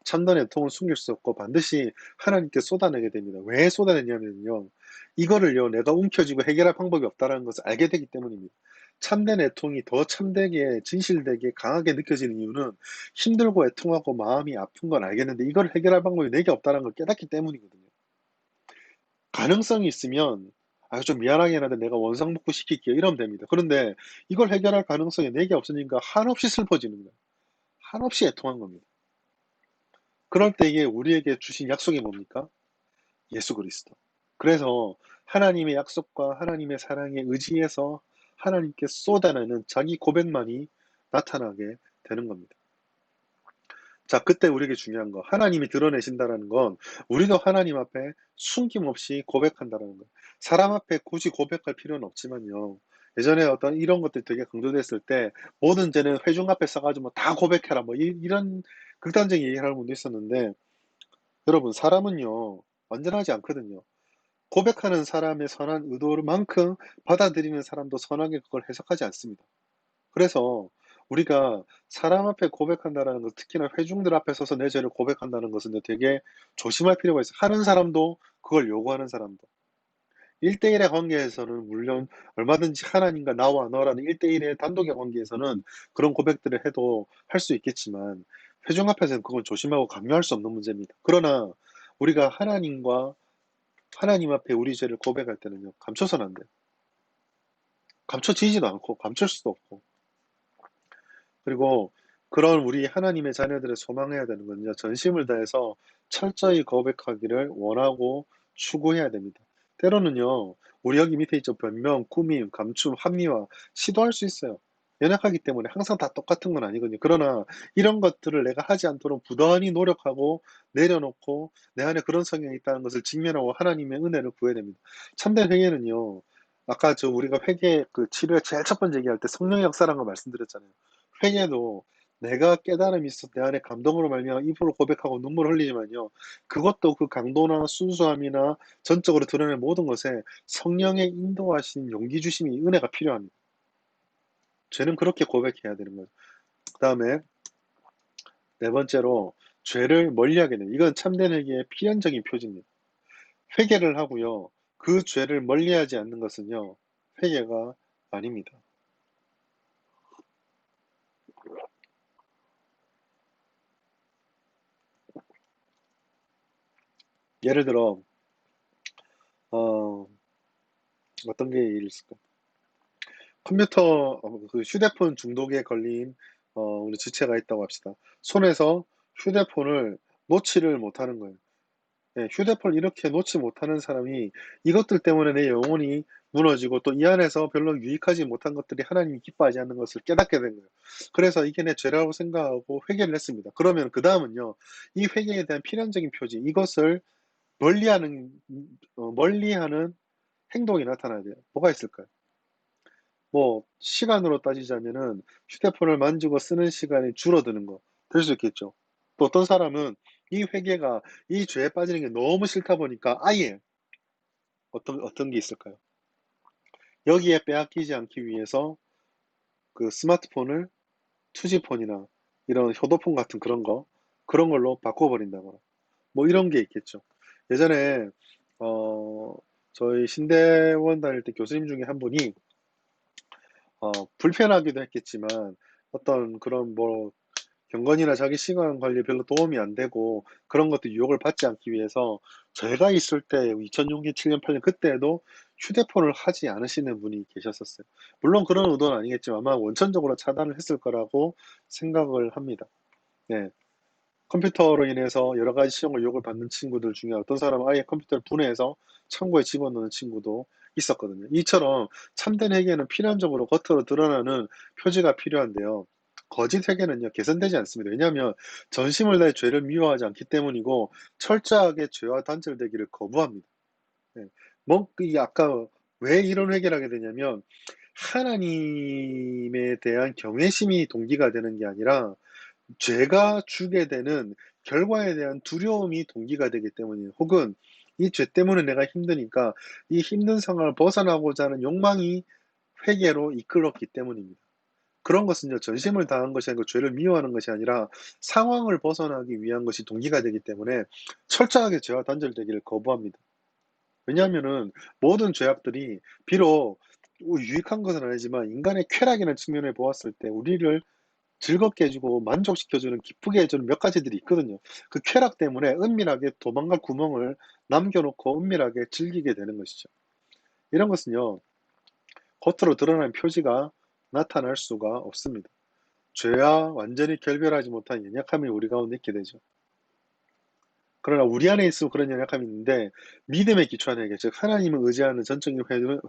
Speaker 1: 참된 애통은 숨길 수 없고 반드시 하나님께 쏟아내게 됩니다. 왜 쏟아내냐면요. 이거를요, 내가 움켜쥐고 해결할 방법이 없다는 것을 알게 되기 때문입니다. 참된 애통이 더 참되게, 진실되게, 강하게 느껴지는 이유는 힘들고 애통하고 마음이 아픈 건 알겠는데 이걸 해결할 방법이 내게 없다는 걸 깨닫기 때문이거든요. 가능성이 있으면 좀 미안하긴 한데 내가 원상복구 시킬게요. 이러면 됩니다. 그런데 이걸 해결할 가능성이 내게 없으니까 한없이 슬퍼지는 거예요. 한없이 애통한 겁니다. 그럴 때에 우리에게 주신 약속이 뭡니까? 예수 그리스도. 그래서 하나님의 약속과 하나님의 사랑에 의지해서 하나님께 쏟아내는 자기 고백만이 나타나게 되는 겁니다. 자, 그때 우리에게 중요한 거, 하나님이 드러내신다라는 건 우리도 하나님 앞에 숨김없이 고백한다라는 거예요. 사람 앞에 굳이 고백할 필요는 없지만요. 예전에 어떤 이런 것들이 되게 강조됐을 때 모든 죄는 회중 앞에 서가지고 다 고백해라 뭐 이런 극단적인 얘기를 하는 분도 있었는데 여러분, 사람은요, 완전하지 않거든요. 고백하는 사람의 선한 의도만큼 받아들이는 사람도 선하게 그걸 해석하지 않습니다. 그래서 우리가 사람 앞에 고백한다는 것, 특히나 회중들 앞에 서서 내 죄를 고백한다는 것은 되게 조심할 필요가 있어요. 하는 사람도 그걸 요구하는 사람도. 1대1의 관계에서는 물론 얼마든지 하나님과 나와 너라는 1대1의 단독의 관계에서는 그런 고백들을 해도 할 수 있겠지만 회중 앞에서는 그건 조심하고 강요할 수 없는 문제입니다. 그러나 우리가 하나님 앞에 우리 죄를 고백할 때는요, 감춰서는 안 돼요. 감춰지지도 않고 감출 수도 없고. 그리고 그런 우리 하나님의 자녀들의 소망해야 되는 건요, 전심을 다해서 철저히 고백하기를 원하고 추구해야 됩니다. 때로는요, 우리 여기 밑에 있죠. 변명, 꾸밈, 감춤, 합리화 시도할 수 있어요. 연약하기 때문에 항상 다 똑같은 건 아니거든요. 그러나 이런 것들을 내가 하지 않도록 부단히 노력하고 내려놓고 내 안에 그런 성향이 있다는 것을 직면하고 하나님의 은혜를 구해야 됩니다. 참된 회개는요, 아까 우리가 회개 그 치료의 제일 첫 번째 얘기할 때 성령의 역사라는 걸 말씀드렸잖아요. 회개도 내가 깨달음이 있어 내 안에 감동으로 말미암아 입으로 고백하고 눈물을 흘리지만요. 그것도 그 강도나 순수함이나 전적으로 드러낸 모든 것에 성령의 인도하신 용기 주심이 은혜가 필요합니다. 죄는 그렇게 고백해야 되는 거죠. 그다음에 네 번째로 죄를 멀리하게 됩니다. 이건 참된 회개의 필연적인 표지입니다. 회개를 하고요. 그 죄를 멀리하지 않는 것은요. 회개가 아닙니다. 예를 들어 어, 어떤 게 있을까? 컴퓨터 그 휴대폰 중독에 걸린 우리 지체가 있다고 합시다. 손에서 휴대폰을 놓지를 못하는 거예요. 예, 휴대폰을 이렇게 놓지 못하는 사람이 이것들 때문에 내 영혼이 무너지고 또 이 안에서 별로 유익하지 못한 것들이 하나님이 기뻐하지 않는 것을 깨닫게 된 거예요. 그래서 이게 내 죄라고 생각하고 회개를 했습니다. 그러면 그 다음은요, 이 회개에 대한 필연적인 표지, 이것을 멀리하는 행동이 나타나야 돼요. 뭐가 있을까요? 뭐 시간으로 따지자면은 휴대폰을 만지고 쓰는 시간이 줄어드는 거 될 수 있겠죠. 또 어떤 사람은 이 회개가 이 죄에 빠지는 게 너무 싫다 보니까 아예 어떤 게 있을까요? 여기에 빼앗기지 않기 위해서 그 스마트폰을 투지폰이나 이런 효도폰 같은 그런 걸로 바꿔버린다거나 뭐 이런 게 있겠죠. 예전에 어 저희 신대원 다닐 때 교수님 중에 한 분이 불편하기도 했겠지만 어떤 그런 뭐 경건이나 자기 시간 관리에 별로 도움이 안 되고 그런 것도 유혹을 받지 않기 위해서 제가 있을 때 2006년, 7년, 8년 그때도 휴대폰을 하지 않으시는 분이 계셨었어요. 물론 그런 의도는 아니겠지만 아마 원천적으로 차단을 했을 거라고 생각을 합니다. 네. 컴퓨터로 인해서 여러 가지 시험을 유혹을 받는 친구들 중에 어떤 사람은 아예 컴퓨터를 분해해서 창고에 집어넣는 친구도 있었거든요. 이처럼 참된 회개는 필연적으로 겉으로 드러나는 표지가 필요한데요. 거짓 회개는요, 개선되지 않습니다. 왜냐하면 전심을 다해 죄를 미워하지 않기 때문이고 철저하게 죄와 단절되기를 거부합니다. 네. 이게 아까 왜 이런 회개를 하게 되냐면 하나님에 대한 경외심이 동기가 되는 게 아니라 죄가 주게 되는 결과에 대한 두려움이 동기가 되기 때문이에요. 혹은 이 죄 때문에 내가 힘드니까 이 힘든 상황을 벗어나고자 하는 욕망이 회개로 이끌었기 때문입니다. 그런 것은요, 전심을 다한 것이 아니고 죄를 미워하는 것이 아니라 상황을 벗어나기 위한 것이 동기가 되기 때문에 철저하게 죄와 단절되기를 거부합니다. 왜냐하면은 모든 죄악들이 비록 유익한 것은 아니지만 인간의 쾌락이라는 측면에 보았을 때 우리를 즐겁게 해주고 만족시켜주는 기쁘게 해주는 몇 가지들이 있거든요. 그 쾌락 때문에 은밀하게 도망갈 구멍을 남겨놓고 은밀하게 즐기게 되는 것이죠. 이런 것은요, 겉으로 드러나는 표지가 나타날 수가 없습니다. 죄와 완전히 결별하지 못한 연약함이 우리 가운데 있게 되죠. 그러나 우리 안에 있으면 그런 연약함이 있는데 믿음에 기초한 회개, 즉 하나님을 의지하는 전적인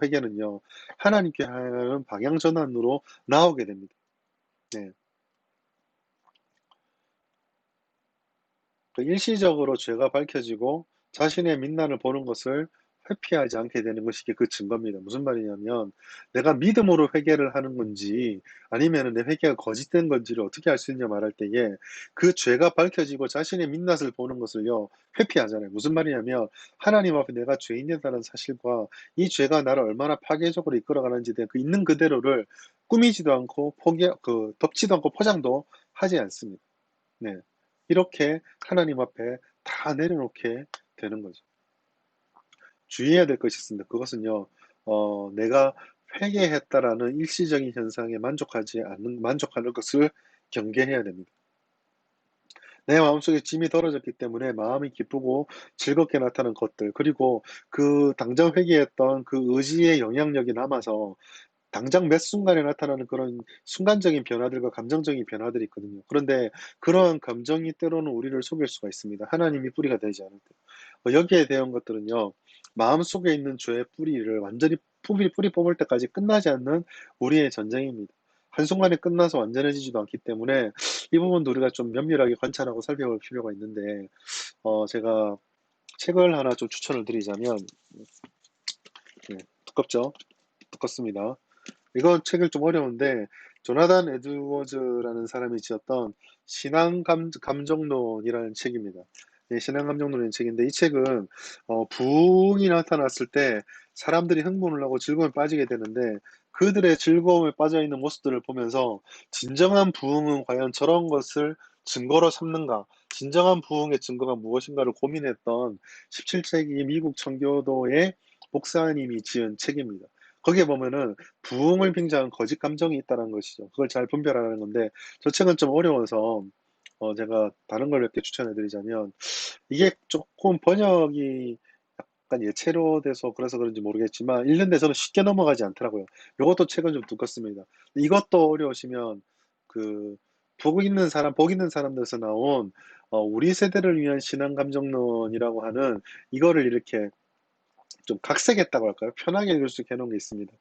Speaker 1: 회개는요, 하나님께 하는 방향 전환으로 나오게 됩니다. 네. 그 일시적으로 죄가 밝혀지고 자신의 민난을 보는 것을 회피하지 않게 되는 것이 그 증거입니다. 무슨 말이냐면 내가 믿음으로 회개를 하는 건지 아니면 내 회개가 거짓된 건지를 어떻게 알 수 있냐 말할 때에 그 죄가 밝혀지고 자신의 민낯을 보는 것을요 회피하잖아요. 무슨 말이냐면 하나님 앞에 내가 죄인이다라는 사실과 이 죄가 나를 얼마나 파괴적으로 이끌어가는지 대한 그 있는 그대로를 꾸미지도 않고 덮지도 않고 포장도 하지 않습니다. 네. 이렇게 하나님 앞에 다 내려놓게 되는 거죠. 주의해야 될 것이 있습니다. 그것은요, 내가 회개했다라는 일시적인 현상에 만족하는 것을 경계해야 됩니다. 내 마음속에 짐이 덜어졌기 때문에 마음이 기쁘고 즐겁게 나타나는 것들, 그리고 그 당장 회개했던 그 의지의 영향력이 남아서 당장 몇 순간에 나타나는 그런 순간적인 변화들과 감정적인 변화들이 있거든요. 그런데 그러한 감정이 때로는 우리를 속일 수가 있습니다. 하나님이 뿌리가 되지 않을 때. 여기에 대한 것들은요, 마음속에 있는 죄의 뿌리를 완전히 뿌리 뽑을 때까지 끝나지 않는 우리의 전쟁입니다. 한순간에 끝나서 완전해지지도 않기 때문에 이 부분도 우리가 좀 면밀하게 관찰하고 살펴볼 필요가 있는데, 제가 책을 하나 좀 추천을 드리자면, 네, 두껍죠? 두껍습니다. 이건 책을 좀 어려운데 조나단 에드워즈라는 사람이 지었던 감정론이라는 책입니다. 네, 신앙감정론이라는 책인데 이 책은 부흥이 나타났을 때 사람들이 흥분을 하고 즐거움에 빠지게 되는데 그들의 즐거움에 빠져 있는 모습들을 보면서 진정한 부흥은 과연 저런 것을 증거로 삼는가? 진정한 부흥의 증거가 무엇인가를 고민했던 17세기 미국 청교도의 목사님이 지은 책입니다. 거기에 보면은 부흥을 빙자한 거짓 감정이 있다는 것이죠. 그걸 잘 분별하는 건데 저 책은 좀 어려워서 제가 다른 걸 몇 개 추천해 드리자면 이게 조금 번역이 약간 예체로 돼서 그래서 그런지 모르겠지만 읽는데 저는 쉽게 넘어가지 않더라고요. 이것도 책은 좀 두껍습니다. 이것도 어려우시면 그 복 있는 사람들에서 나온 우리 세대를 위한 신앙 감정론이라고 하는 이거를 이렇게 좀 각색했다고 할까요? 편하게 읽을 수 있게 해놓은 게 있습니다.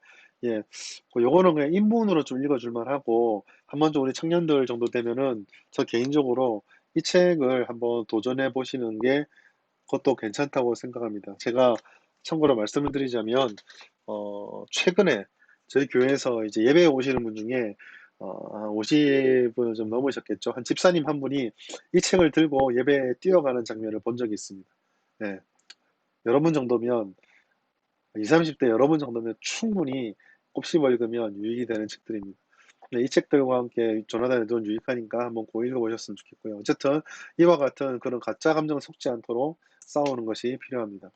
Speaker 1: 예, 요거는 그냥 인문으로 좀 읽어줄만 하고, 한 번 좀 우리 청년들 정도 되면은, 저 개인적으로 이 책을 한번 도전해 보시는 게 그것도 괜찮다고 생각합니다. 제가 참고로 말씀을 드리자면, 최근에 저희 교회에서 이제 예배에 오시는 분 중에, 한 50분 좀 넘으셨겠죠. 한 집사님 한 분이 이 책을 들고 예배에 뛰어가는 장면을 본 적이 있습니다. 네, 여러분 정도면 20, 30대 여러분 정도면 충분히 곱씹어 읽으면 유익이 되는 책들입니다. 네, 이 책들과 함께 조나단의 돈 유익하니까 한번 고 읽어보셨으면 좋겠고요. 어쨌든 이와 같은 그런 가짜 감정을 속지 않도록 싸우는 것이 필요합니다.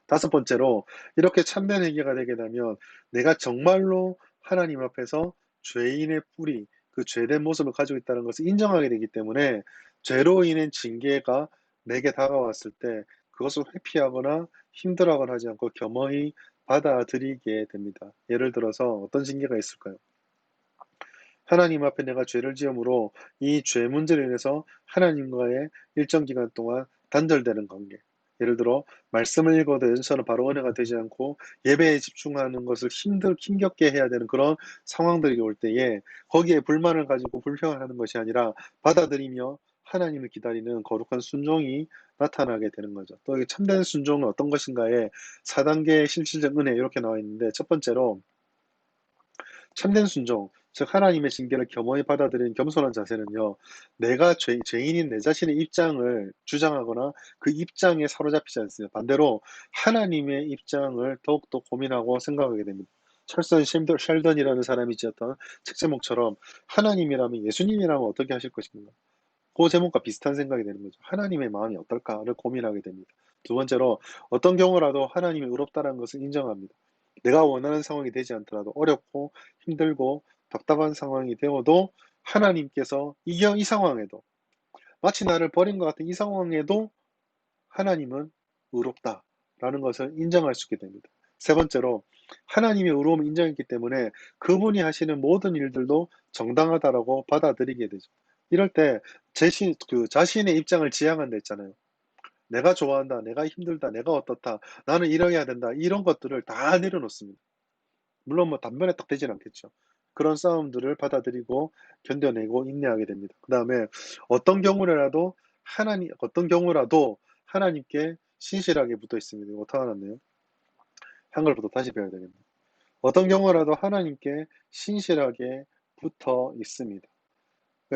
Speaker 1: 다섯 번째로 이렇게 참된 회개가 되게 되면 내가 정말로 하나님 앞에서 죄인의 뿌리, 그 죄된 모습을 가지고 있다는 것을 인정하게 되기 때문에 죄로 인한 징계가 내게 다가왔을 때 그것을 회피하거나 힘들어하거나 하지 않고 겸허히 받아들이게 됩니다. 예를 들어서 어떤 징계가 있을까요? 하나님 앞에 내가 죄를 지음으로 이 죄 문제로 인해서 하나님과의 일정 기간 동안 단절되는 관계. 예를 들어 말씀을 읽어도 예전처럼 바로 은혜가 되지 않고 예배에 집중하는 것을 힘겹게 해야 되는 그런 상황들이 올 때에 거기에 불만을 가지고 불평을 하는 것이 아니라 받아들이며 하나님을 기다리는 거룩한 순종이 나타나게 되는 거죠. 또 이 참된 순종은 어떤 것인가에 4단계의 실질적 은혜 이렇게 나와 있는데 첫 번째로 참된 순종, 즉 하나님의 징계를 겸허히 받아들이는 겸손한 자세는요, 내가 죄인인 내 자신의 입장을 주장하거나 그 입장에 사로잡히지 않습니다. 반대로 하나님의 입장을 더욱더 고민하고 생각하게 됩니다. 철선 셸던이라는 사람이 지었던 책 제목처럼 하나님이라면 예수님이라면 어떻게 하실 것인가? 그 제목과 비슷한 생각이 되는 거죠. 하나님의 마음이 어떨까를 고민하게 됩니다. 두 번째로 어떤 경우라도 하나님이 의롭다는 것을 인정합니다. 내가 원하는 상황이 되지 않더라도 어렵고 힘들고 답답한 상황이 되어도 하나님께서 이 상황에도 마치 나를 버린 것 같은 이 상황에도 하나님은 의롭다라는 것을 인정할 수 있게 됩니다. 세 번째로 하나님의 의로움을 인정했기 때문에 그분이 하시는 모든 일들도 정당하다라고 받아들이게 되죠. 이럴 때 자신의 입장을 지향한다 했잖아요. 내가 좋아한다, 내가 힘들다, 내가 어떻다, 나는 이래야 된다, 이런 것들을 다 내려놓습니다. 물론 뭐 단번에 딱 되진 않겠죠. 그런 싸움들을 받아들이고 견뎌내고 인내하게 됩니다. 그 다음에 어떤 경우라도 하나님께 신실하게 붙어 있습니다. 이거 어나왔네요 한글부터 다시 배워야 되겠네요. 어떤 경우라도 하나님께 신실하게 붙어 있습니다.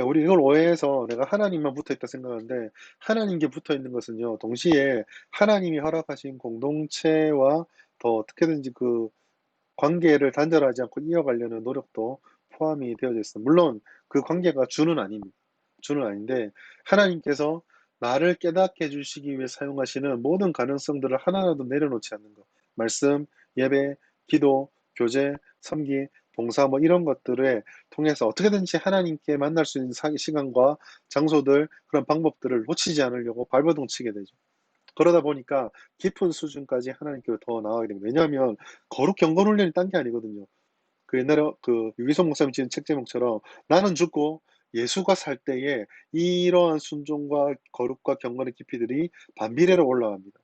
Speaker 1: 우리 이걸 오해해서 내가 하나님만 붙어 있다 생각하는데 하나님께 붙어 있는 것은요, 동시에 하나님이 허락하신 공동체와 더 어떻게든지 그 관계를 단절하지 않고 이어가려는 노력도 포함이 되어져 있습니다. 물론 그 관계가 주는 아닙니다. 주는 아닌데 하나님께서 나를 깨닫게 해주시기 위해 사용하시는 모든 가능성들을 하나라도 내려놓지 않는 것. 말씀, 예배, 기도, 교제, 섬기, 봉사 뭐 이런 것들을 통해서 어떻게든지 하나님께 만날 수 있는 시간과 장소들 그런 방법들을 놓치지 않으려고 발버둥 치게 되죠. 그러다 보니까 깊은 수준까지 하나님께로 더 나아가게 됩니다. 왜냐하면 거룩 경건 훈련이 딴 게 아니거든요. 그 옛날에 그 유기성 목사님 지은 책 제목처럼 나는 죽고 예수가 살 때에 이러한 순종과 거룩과 경건의 깊이들이 반비례로 올라갑니다.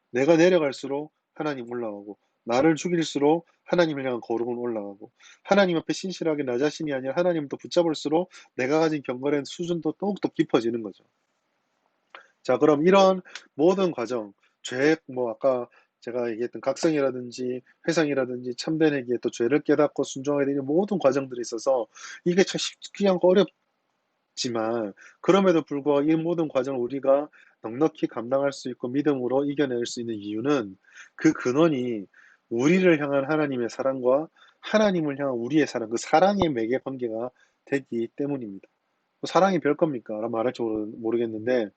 Speaker 1: 내가 내려갈수록 하나님 올라가고 나를 죽일수록 하나님을 향한 거룩은 올라가고 하나님 앞에 신실하게 나 자신이 아니라 하나님을 또 붙잡을수록 내가 가진 경건의 수준도 더욱더 깊어지는 거죠. 자, 그럼 이런 모든 과정, 아까 제가 얘기했던 각성이라든지 회상이라든지 참된 회개에 또 죄를 깨닫고 순종하게 되는 모든 과정들이 있어서 이게 참 쉽지 않고 어렵지만, 그럼에도 불구하고 이 모든 과정을 우리가 넉넉히 감당할 수 있고 믿음으로 이겨낼 수 있는 이유는, 그 근원이 우리를 향한 하나님의 사랑과 하나님을 향한 우리의 사랑, 그 사랑의 매개 관계가 되기 때문입니다. 뭐 사랑이 별겁니까? 라고 말할지 모르겠는데,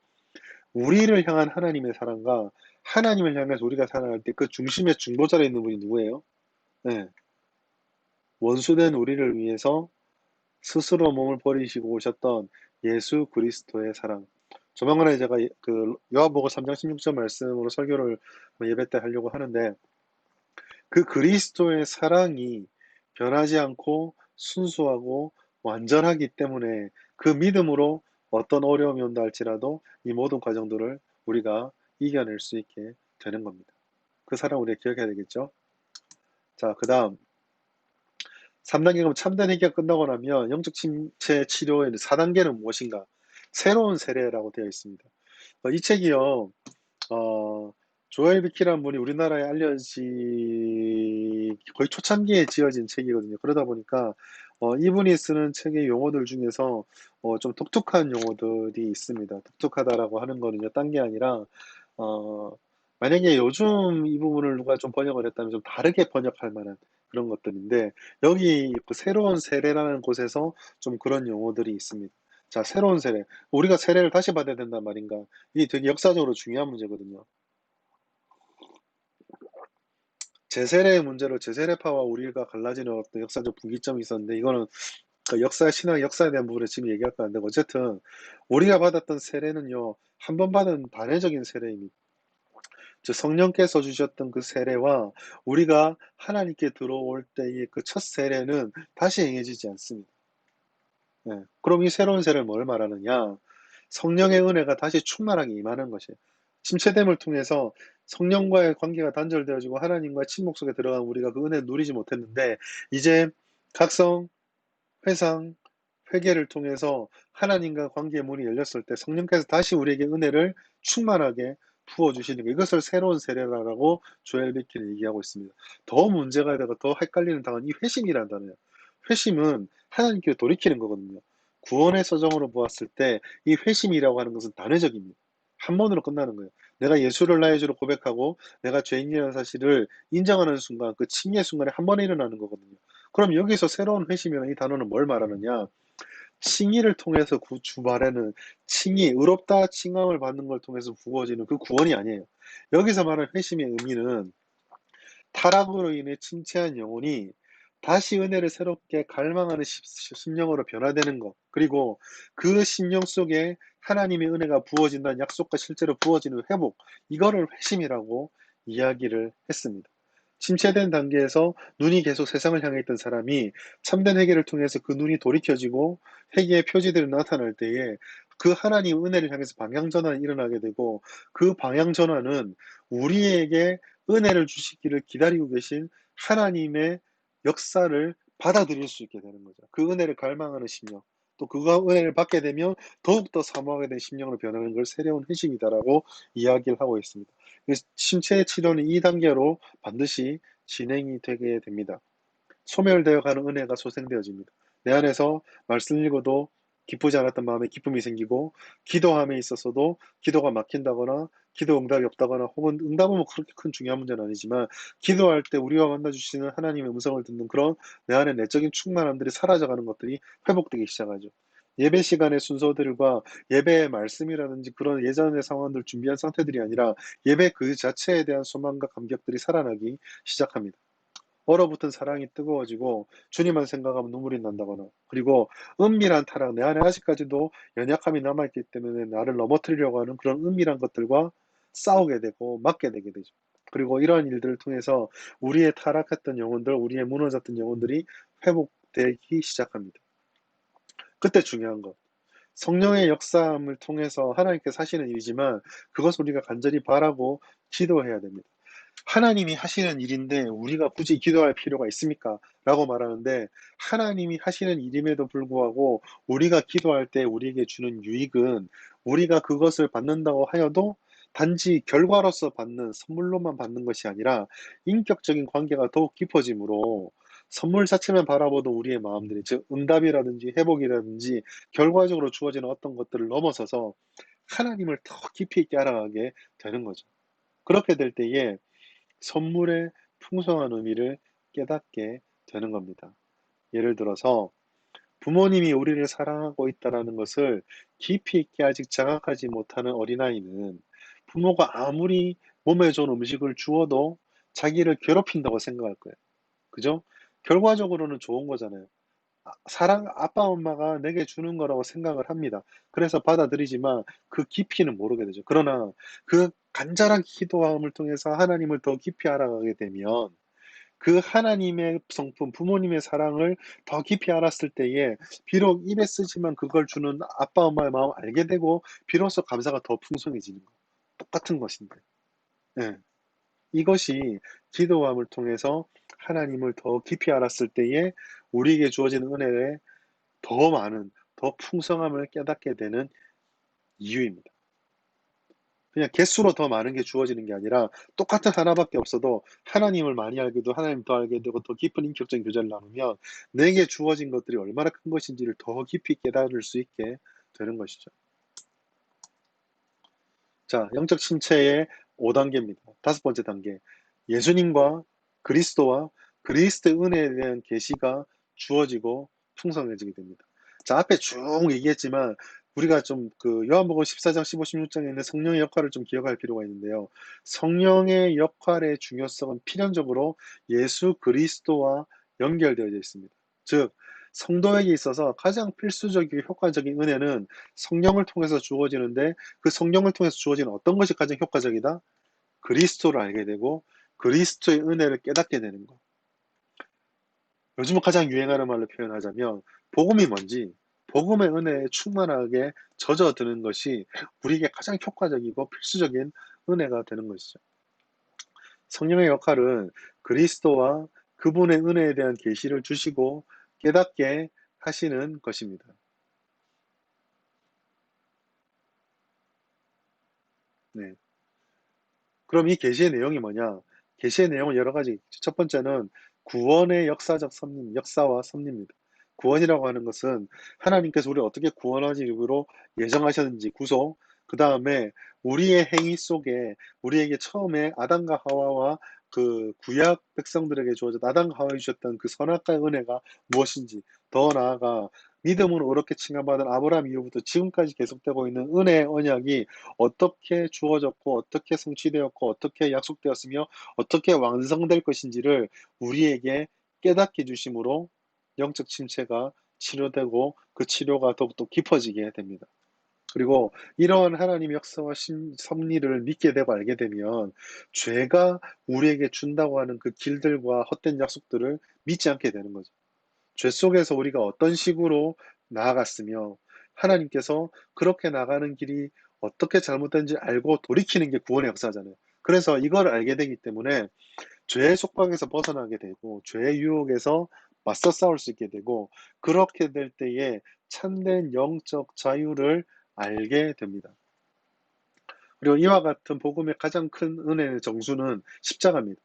Speaker 1: 우리를 향한 하나님의 사랑과 하나님을 향해서 우리가 살아갈 때 그 중심의 중보자로 있는 분이 누구예요? 네. 원수된 우리를 위해서 스스로 몸을 버리시고 오셨던 예수 그리스도의 사랑. 조만간에 제가 그 요한복음 3장 16절 말씀으로 설교를 예배 때 하려고 하는데, 그 그리스도의 사랑이 변하지 않고 순수하고 완전하기 때문에 그 믿음으로 어떤 어려움이 온다 할지라도 이 모든 과정들을 우리가 이겨낼 수 있게 되는 겁니다. 그 사랑 우리가 기억해야 되겠죠? 자, 그 다음 3단계가 참된 회개가 끝나고 나면 영적 침체 치료의 4단계는 무엇인가? 새로운 세례라고 되어 있습니다. 이 책이요, 조엘 비키라는 분이 우리나라에 거의 초창기에 지어진 책이거든요. 그러다 보니까 이분이 쓰는 책의 용어들 중에서 좀 독특한 용어들이 있습니다. 독특하다라고 하는 거는요, 딴 게 아니라 어, 만약에 요즘 이 부분을 누가 좀 번역을 했다면 좀 다르게 번역할 만한 그런 것들인데, 여기 그 새로운 세례라는 곳에서 좀 그런 용어들이 있습니다. 자, 새로운 세례. 우리가 세례를 다시 받아야 된단 말인가? 이게 되게 역사적으로 중요한 문제거든요. 제세례의 문제로 제세례파와 우리가 갈라지는 어떤 역사적 분기점이 있었는데, 이거는 그 역사, 신학 역사에 대한 부분을 지금 얘기할 거 아닌데, 어쨌든 우리가 받았던 세례는요, 한 번 받은 단회적인 세례입니다. 즉 성령께서 주셨던 그 세례와 우리가 하나님께 들어올 때의 그 첫 세례는 다시 행해지지 않습니다. 예. 그럼 이 새로운 세례를 뭘 말하느냐? 성령의 은혜가 다시 충만하게 임하는 것이에요. 침체됨을 통해서 성령과의 관계가 단절되어지고 하나님과 침묵 속에 들어간 우리가 그 은혜를 누리지 못했는데, 이제 각성, 회상, 회개를 통해서 하나님과 관계의 문이 열렸을 때 성령께서 다시 우리에게 은혜를 충만하게 부어주시는 거, 이것을 새로운 세례라고 조엘 비키는 얘기하고 있습니다. 더 문제가 되고 더 헷갈리는 단어는 이 회심이라는 단어예요. 회심은 하나님께 돌이키는 거거든요. 구원의 서정으로 보았을 때 이 회심이라고 하는 것은 단회적입니다. 한 번으로 끝나는 거예요. 내가 예수를 나의 주로 고백하고 내가 죄인이라는 사실을 인정하는 순간, 그 칭의의 순간에 한 번에 일어나는 거거든요. 그럼 여기서 새로운 회심이라는 이 단어는 뭘 말하느냐? 칭의를 통해서 주말에는 칭의, 의롭다 칭함을 받는 걸 통해서 부어지는 그 구원이 아니에요. 여기서 말하는 회심의 의미는 타락으로 인해 침체한 영혼이 다시 은혜를 새롭게 갈망하는 심령으로 변화되는 것, 그리고 그 심령 속에 하나님의 은혜가 부어진다는 약속과 실제로 부어지는 회복, 이거를 회심이라고 이야기를 했습니다. 침체된 단계에서 눈이 계속 세상을 향해 있던 사람이 참된 회개를 통해서 그 눈이 돌이켜지고 회개의 표지들이 나타날 때에 그 하나님 은혜를 향해서 방향전환이 일어나게 되고, 그 방향전환은 우리에게 은혜를 주시기를 기다리고 계신 하나님의 역사를 받아들일 수 있게 되는 거죠. 그 은혜를 갈망하는 심령, 또 그 은혜를 받게 되면 더욱더 사모하게 된 심령으로 변하는 걸 새로운 회심이다라고 이야기를 하고 있습니다. 신체 치료는 2단계로 반드시 진행이 되게 됩니다. 소멸되어 가는 은혜가 소생되어집니다. 내 안에서 말씀 읽어도 기쁘지 않았던 마음에 기쁨이 생기고, 기도함에 있어서도 기도가 막힌다거나 기도 응답이 없다거나, 혹은 응답은 뭐 그렇게 큰 중요한 문제는 아니지만 기도할 때 우리와 만나주시는 하나님의 음성을 듣는 그런 내 안의 내적인 충만함들이 사라져가는 것들이 회복되기 시작하죠. 예배 시간의 순서들과 예배의 말씀이라든지 그런 예전의 상황들 준비한 상태들이 아니라 예배 그 자체에 대한 소망과 감격들이 살아나기 시작합니다. 얼어붙은 사랑이 뜨거워지고 주님만 생각하면 눈물이 난다거나, 그리고 은밀한 타락, 내 안에 아직까지도 연약함이 남아있기 때문에 나를 넘어뜨리려고 하는 그런 은밀한 것들과 싸우게 되고 맞게 되게 되죠. 그리고 이러한 일들을 통해서 우리의 타락했던 영혼들, 우리의 무너졌던 영혼들이 회복되기 시작합니다. 그때 중요한 것, 성령의 역사함을 통해서 하나님께 사시는 일이지만 그것을 우리가 간절히 바라고 기도해야 됩니다. 하나님이 하시는 일인데 우리가 굳이 기도할 필요가 있습니까? 라고 말하는데, 하나님이 하시는 일임에도 불구하고 우리가 기도할 때 우리에게 주는 유익은, 우리가 그것을 받는다고 하여도 단지 결과로서 받는 선물로만 받는 것이 아니라 인격적인 관계가 더욱 깊어지므로 선물 자체만 바라보던 우리의 마음들이, 즉 응답이라든지 회복이라든지 결과적으로 주어지는 어떤 것들을 넘어서서 하나님을 더 깊이 있게 알아가게 되는 거죠. 그렇게 될 때에 선물의 풍성한 의미를 깨닫게 되는 겁니다. 예를 들어서 부모님이 우리를 사랑하고 있다라는 것을 깊이 있게 아직 자각하지 못하는 어린아이는 부모가 아무리 몸에 좋은 음식을 주어도 자기를 괴롭힌다고 생각할 거예요. 그죠? 결과적으로는 좋은 거잖아요. 아빠, 엄마가 내게 주는 거라고 생각을 합니다. 그래서 받아들이지만 그 깊이는 모르게 되죠. 그러나 그 간절한 기도함을 통해서 하나님을 더 깊이 알아가게 되면 그 하나님의 성품, 부모님의 사랑을 더 깊이 알았을 때에 비록 입에 쓰지만 그걸 주는 아빠, 엄마의 마음을 알게 되고 비로소 감사가 더 풍성해지는 거. 똑같은 것인데. 예. 이것이 기도함을 통해서 하나님을 더 깊이 알았을 때에 우리에게 주어지는 은혜의 더 많은, 더 풍성함을 깨닫게 되는 이유입니다. 그냥 개수로 더 많은 게 주어지는 게 아니라 똑같은 하나밖에 없어도 하나님을 많이 알게 되고 하나님 더 알게 되고 더 깊은 인격적인 교제를 나누면 내게 주어진 것들이 얼마나 큰 것인지를 더 깊이 깨달을 수 있게 되는 것이죠. 자, 영적 침체의 5단계입니다. 다섯 번째 단계. 예수님과 그리스도와 그리스도의 은혜에 대한 계시가 주어지고 풍성해지게 됩니다. 자, 앞에 쭉 얘기했지만 우리가 좀 그 요한복음 14장, 15, 16장에 있는 성령의 역할을 좀 기억할 필요가 있는데요. 성령의 역할의 중요성은 필연적으로 예수 그리스도와 연결되어져 있습니다. 즉, 성도에게 있어서 가장 필수적이고 효과적인 은혜는 성령을 통해서 주어지는데 그 성령을 통해서 주어지는 어떤 것이 가장 효과적이다? 그리스도를 알게 되고 그리스도의 은혜를 깨닫게 되는 것. 요즘 가장 유행하는 말로 표현하자면 복음이 뭔지, 복음의 은혜에 충만하게 젖어드는 것이 우리에게 가장 효과적이고 필수적인 은혜가 되는 것이죠. 성령의 역할은 그리스도와 그분의 은혜에 대한 계시를 주시고 깨닫게 하시는 것입니다. 네. 그럼 이 계시의 내용이 뭐냐? 계시의 내용은 여러 가지 있죠. 첫 번째는 구원의 역사적 섭리, 역사와 섭리입니다. 구원이라고 하는 것은 하나님께서 우리를 어떻게 구원하시기로 예정하셨는지 구속, 그 다음에 우리의 행위 속에 우리에게 처음에 아담과 하와와 그 구약 백성들에게 주어진 아담과 하와에 주셨던 그 선악과의 은혜가 무엇인지, 더 나아가 믿음으로 어렵게 칭함받은 아브라함 이후부터 지금까지 계속되고 있는 은혜의 언약이 어떻게 주어졌고 어떻게 성취되었고 어떻게 약속되었으며 어떻게 완성될 것인지를 우리에게 깨닫게 주심으로 영적 침체가 치료되고 그 치료가 더욱더 깊어지게 됩니다. 그리고 이러한 하나님의 역사와 섭리를 믿게 되고 알게 되면 죄가 우리에게 준다고 하는 그 길들과 헛된 약속들을 믿지 않게 되는 거죠. 죄 속에서 우리가 어떤 식으로 나아갔으며 하나님께서 그렇게 나가는 길이 어떻게 잘못된지 알고 돌이키는 게 구원의 역사잖아요. 그래서 이걸 알게 되기 때문에 죄의 속박에서 벗어나게 되고 죄의 유혹에서 맞서 싸울 수 있게 되고 그렇게 될 때에 참된 영적 자유를 알게 됩니다. 그리고 이와 같은 복음의 가장 큰 은혜의 정수는 십자가입니다.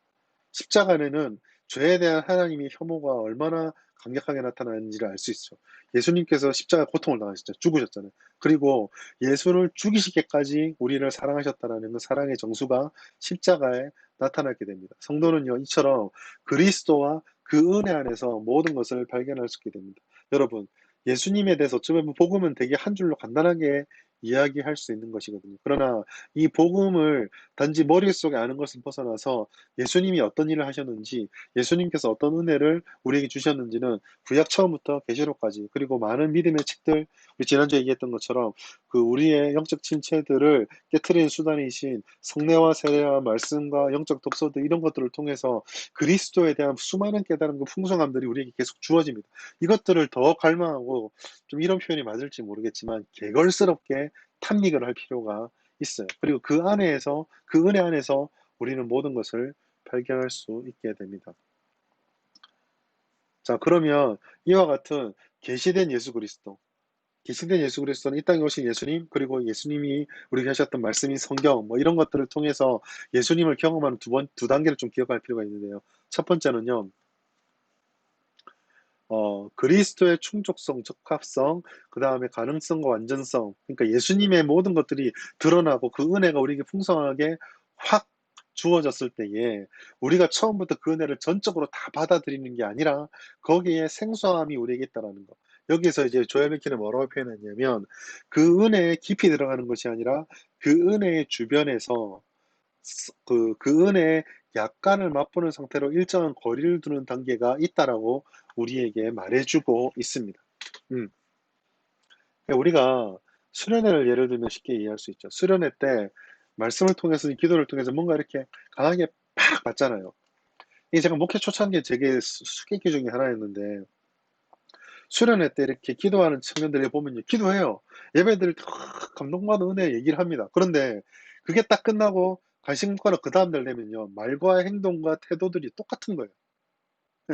Speaker 1: 십자가에는 죄에 대한 하나님의 혐오가 얼마나 강력하게 나타나는지를 알 수 있죠. 예수님께서 십자가 고통을 당하셨죠. 죽으셨잖아요. 그리고 예수를 죽이시기까지 우리를 사랑하셨다라는 그 사랑의 정수가 십자가에 나타나게 됩니다. 성도는요, 이처럼 그리스도와 그 은혜 안에서 모든 것을 발견할 수 있게 됩니다. 여러분, 예수님에 대해서 어쩌면 복음은 되게 한 줄로 간단하게 이야기할 수 있는 것이거든요. 그러나 이 복음을 단지 머릿속에 아는 것을 벗어나서 예수님이 어떤 일을 하셨는지, 예수님께서 어떤 은혜를 우리에게 주셨는지는 구약 처음부터 계시록까지, 그리고 많은 믿음의 책들, 우리 지난주에 얘기했던 것처럼 그 우리의 영적 침체들을 깨트리는 수단이신 성례와 세례와 말씀과 영적 독서들 이런 것들을 통해서 그리스도에 대한 수많은 깨달음과 풍성함들이 우리에게 계속 주어집니다. 이것들을 더 갈망하고, 좀 이런 표현이 맞을지 모르겠지만 개걸스럽게 탐닉을 할 필요가 있어요. 그리고 그 안에서, 그 은혜 안에서 우리는 모든 것을 발견할 수 있게 됩니다. 자, 그러면 이와 같은 계시된 예수 그리스도, 계신된 예수 그리스도는 이 땅에 오신 예수님, 그리고 예수님이 우리에게 하셨던 말씀인 성경, 뭐 이런 것들을 통해서 예수님을 경험하는 두 단계를 좀 기억할 필요가 있는데요. 첫 번째는요, 그리스도의 충족성, 적합성, 그 다음에 가능성과 완전성, 그러니까 예수님의 모든 것들이 드러나고 그 은혜가 우리에게 풍성하게 확 주어졌을 때에 우리가 처음부터 그 은혜를 전적으로 다 받아들이는 게 아니라 거기에 생소함이 우리에게 있다라는 거. 여기서 이제 조엘 맥키는 뭐라고 표현했냐면 그 은혜에 깊이 들어가는 것이 아니라 그 은혜의 주변에서 그 은혜의 약간을 맛보는 상태로 일정한 거리를 두는 단계가 있다라고 우리에게 말해주고 있습니다. 음. 우리가 수련회를 예를 들면 쉽게 이해할 수 있죠. 수련회 때 말씀을 통해서, 기도를 통해서 뭔가 이렇게 강하게 팍 받잖아요. 이게 제가 목회 초창기에 제게 수계기 중에 하나였는데, 수련회 때 이렇게 기도하는 청년들을 보면요, 기도해요. 예배들 감동받은 은혜 얘기를 합니다. 그런데 그게 딱 끝나고 관심 먹거나 그 다음날 되면요, 말과 행동과 태도들이 똑같은 거예요.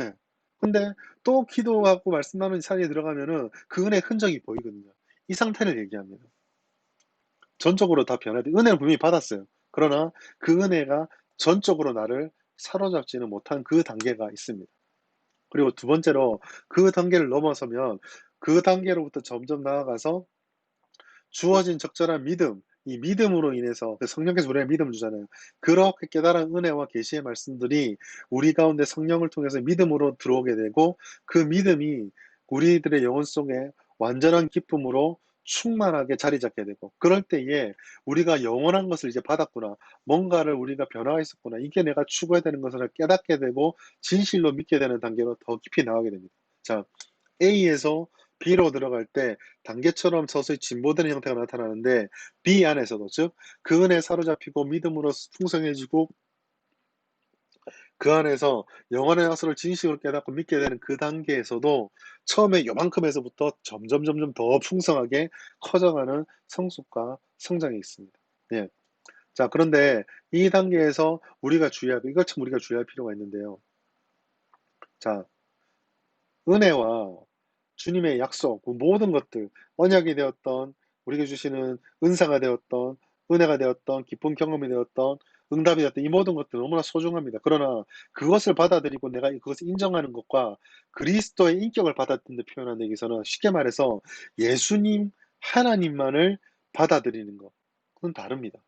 Speaker 1: 예. 근데 또 기도하고 말씀 나누는 사이에 들어가면은 그 은혜의 흔적이 보이거든요. 이 상태를 얘기합니다. 전적으로 다 변화돼. 은혜를 분명히 받았어요. 그러나 그 은혜가 전적으로 나를 사로잡지는 못한 그 단계가 있습니다. 그리고 두 번째로 그 단계를 넘어서면 그 단계로부터 점점 나아가서 주어진 적절한 믿음, 이 믿음으로 인해서 성령께서 우리에게 믿음을 주잖아요. 그렇게 깨달은 은혜와 계시의 말씀들이 우리 가운데 성령을 통해서 믿음으로 들어오게 되고 그 믿음이 우리들의 영혼 속에 완전한 기쁨으로 충만하게 자리 잡게 되고 그럴 때에 우리가 영원한 것을 이제 받았구나. 뭔가를 우리가 변화가 있었구나. 이게 내가 추구해야 되는 것을 깨닫게 되고 진실로 믿게 되는 단계로 더 깊이 나가게 됩니다. 자, A에서 B로 들어갈 때 단계처럼 서서히 진보되는 형태가 나타나는데 B 안에서도 즉 그 은혜에 사로잡히고 믿음으로 풍성해지고 그 안에서 영원의 약속을 진실로 깨닫고 믿게 되는 그 단계에서도 처음에 요만큼에서부터 점점 더 풍성하게 커져가는 성숙과 성장이 있습니다. 예. 자, 그런데 이 단계에서 이것 참 우리가 주의할 필요가 있는데요. 자, 은혜와 주님의 약속, 그 모든 것들, 언약이 되었던, 우리에게 주시는 은사가 되었던, 은혜가 되었던, 기쁜 경험이 되었던, 응답이 되었던 이 모든 것들 너무나 소중합니다. 그러나 그것을 받아들이고 내가 그것을 인정하는 것과 그리스도의 인격을 받아들이는 데 표현하는 데에서는 쉽게 말해서 예수님 하나님만을 받아들이는 것. 그건 다릅니다.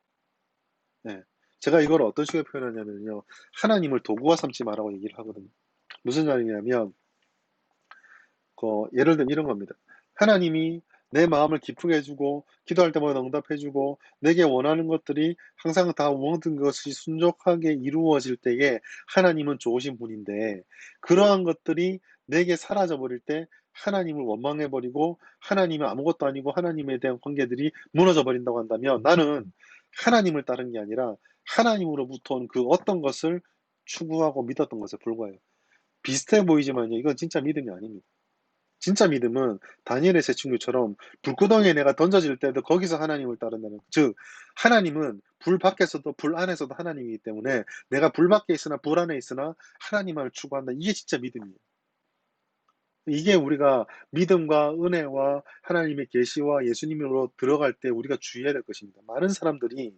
Speaker 1: 네. 제가 이걸 어떤 식으로 표현하냐면요. 하나님을 도구화 삼지 마라고 얘기를 하거든요. 무슨 말이냐면 예를 들면 이런 겁니다. 하나님이 내 마음을 기쁘게 해주고 기도할 때마다 응답해주고 내게 원하는 것들이 항상 다 모든 것이 순종하게 이루어질 때에 하나님은 좋으신 분인데 그러한 것들이 내게 사라져 버릴 때 하나님을 원망해 버리고 하나님은 아무것도 아니고 하나님에 대한 관계들이 무너져 버린다고 한다면 나는 하나님을 따른 게 아니라 하나님으로부터 온 그 어떤 것을 추구하고 믿었던 것에 불과해요. 비슷해 보이지만요. 이건 진짜 믿음이 아닙니다. 진짜 믿음은 다니엘의 세 친구처럼 불구덩이에 내가 던져질 때도 거기서 하나님을 따른다는 즉 하나님은 불 밖에서도 불 안에서도 하나님이기 때문에 내가 불 밖에 있으나 불 안에 있으나 하나님을 추구한다. 이게 진짜 믿음이에요. 이게 우리가 믿음과 은혜와 하나님의 계시와 예수님으로 들어갈 때 우리가 주의해야 될 것입니다. 많은 사람들이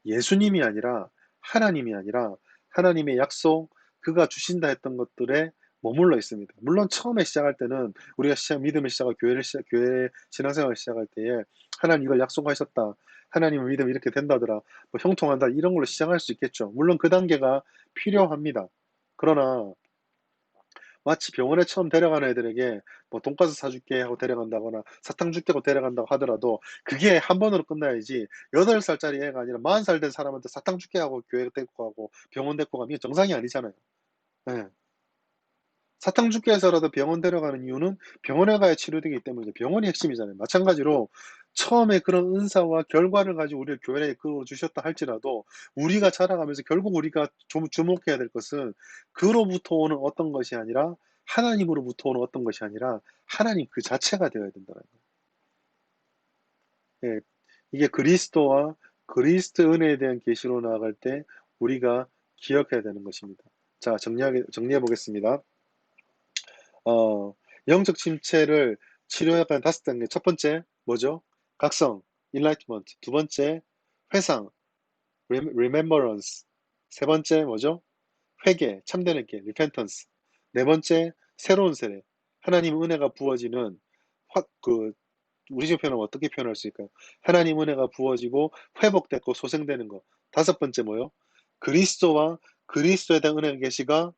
Speaker 1: 예수님이 아니라 하나님이 아니라 하나님의 약속, 그가 주신다 했던 것들에 머물러 있습니다. 물론 처음에 시작할 때는 우리가 믿음을 시작하고 교회 신앙생활을 시작할 때에 하나님 이걸 약속하셨다. 하나님의 믿음 이렇게 된다더라. 뭐 형통한다. 이런 걸로 시작할 수 있겠죠. 물론 그 단계가 필요합니다. 그러나 마치 병원에 처음 데려가는 애들에게 뭐 돈가스 사줄게 하고 데려간다거나 사탕 줄게 하고 데려간다고 하더라도 그게 한 번으로 끝나야지 8살짜리 애가 아니라 40살 된 사람한테 사탕 줄게 하고 교회 데리고 가고 병원 데리고 가면 이게 정상이 아니잖아요. 예. 사탕 죽게 해서라도 병원 데려가는 이유는 병원에 가야 치료되기 때문이죠. 병원이 핵심이잖아요. 마찬가지로 처음에 그런 은사와 결과를 가지고 우리를 교회에 이끌어 주셨다 할지라도 우리가 자라가면서 결국 우리가 좀 주목해야 될 것은 그로부터 오는 어떤 것이 아니라 하나님으로부터 오는 어떤 것이 아니라 하나님 그 자체가 되어야 된다는 거예요. 예. 이게 그리스도와 그리스도 은혜에 대한 계시로 나아갈 때 우리가 기억해야 되는 것입니다. 자, 정리해 보겠습니다. 어, 영적 침체를 치료에 관한 5단계. 첫 번째, 뭐죠? 각성, enlightenment. 두 번째, 회상, remembrance. 세 번째, 뭐죠? 회개, 참된 회개, repentance. 네 번째, 새로운 세례. 하나님 은혜가 부어지는 우리식 표현은 어떻게 표현할 수 있을까요? 하나님 은혜가 부어지고 회복되고 소생되는 것. 다섯 번째 뭐요? 그리스도와 그리스도에 대한 은혜 계시가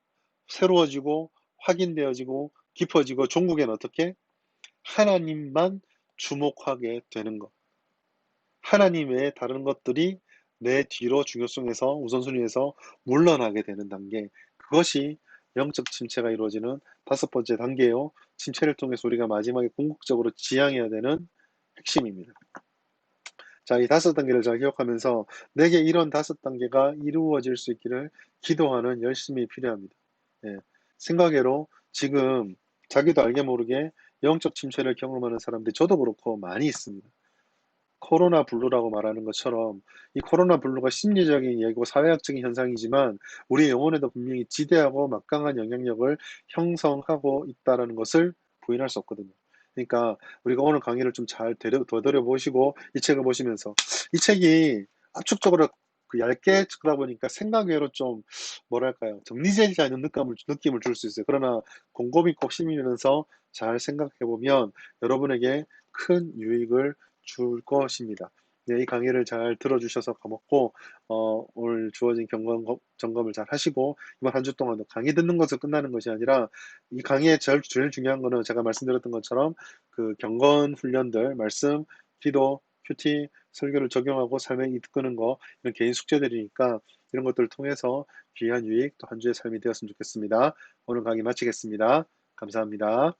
Speaker 1: 새로워지고 확인되어지고 깊어지고 종국에는 어떻게? 하나님만 주목하게 되는 것. 하나님 외에 다른 것들이 내 뒤로 중요성에서 우선순위에서 물러나게 되는 단계. 그것이 영적 침체가 이루어지는 5번째 단계요. 침체를 통해서 우리가 마지막에 궁극적으로 지향해야 되는 핵심입니다. 자, 이 5단계를 잘 기억하면서 내게 이런 5단계가 이루어질 수 있기를 기도하는 열심이 필요합니다. 예, 생각외로 지금 자기도 알게 모르게 영적 침체를 경험하는 사람들이 저도 그렇고 많이 있습니다. 코로나 블루라고 말하는 것처럼 이 코로나 블루가 심리적인 얘기고 사회학적인 현상이지만 우리 영혼에도 분명히 지대하고 막강한 영향력을 형성하고 있다는 것을 부인할 수 없거든요. 그러니까 우리가 오늘 강의를 좀 잘 되돌려 보시고 이 책을 보시면서 이 책이 압축적으로 얇게 쓰다 보니까 생각 외로 좀 뭐랄까요, 정리되지 않은 느낌을 줄 수 있어요. 그러나 곰곰이 꼭 씹으면서 잘 생각해 보면 여러분에게 큰 유익을 줄 것입니다. 네, 이 강의를 잘 들어주셔서 고맙고, 오늘 주어진 점검을 잘 하시고, 이번 한 주 동안도 강의 듣는 것으로 끝나는 것이 아니라, 이 강의의 제일 중요한 거는 제가 말씀드렸던 것처럼, 그 경건 훈련들, 말씀, 기도, 큐티, 설교를 적용하고 삶에 이끄는 거, 이런 개인 숙제들이니까, 이런 것들을 통해서 귀한 유익, 또 한 주의 삶이 되었으면 좋겠습니다. 오늘 강의 마치겠습니다. 감사합니다.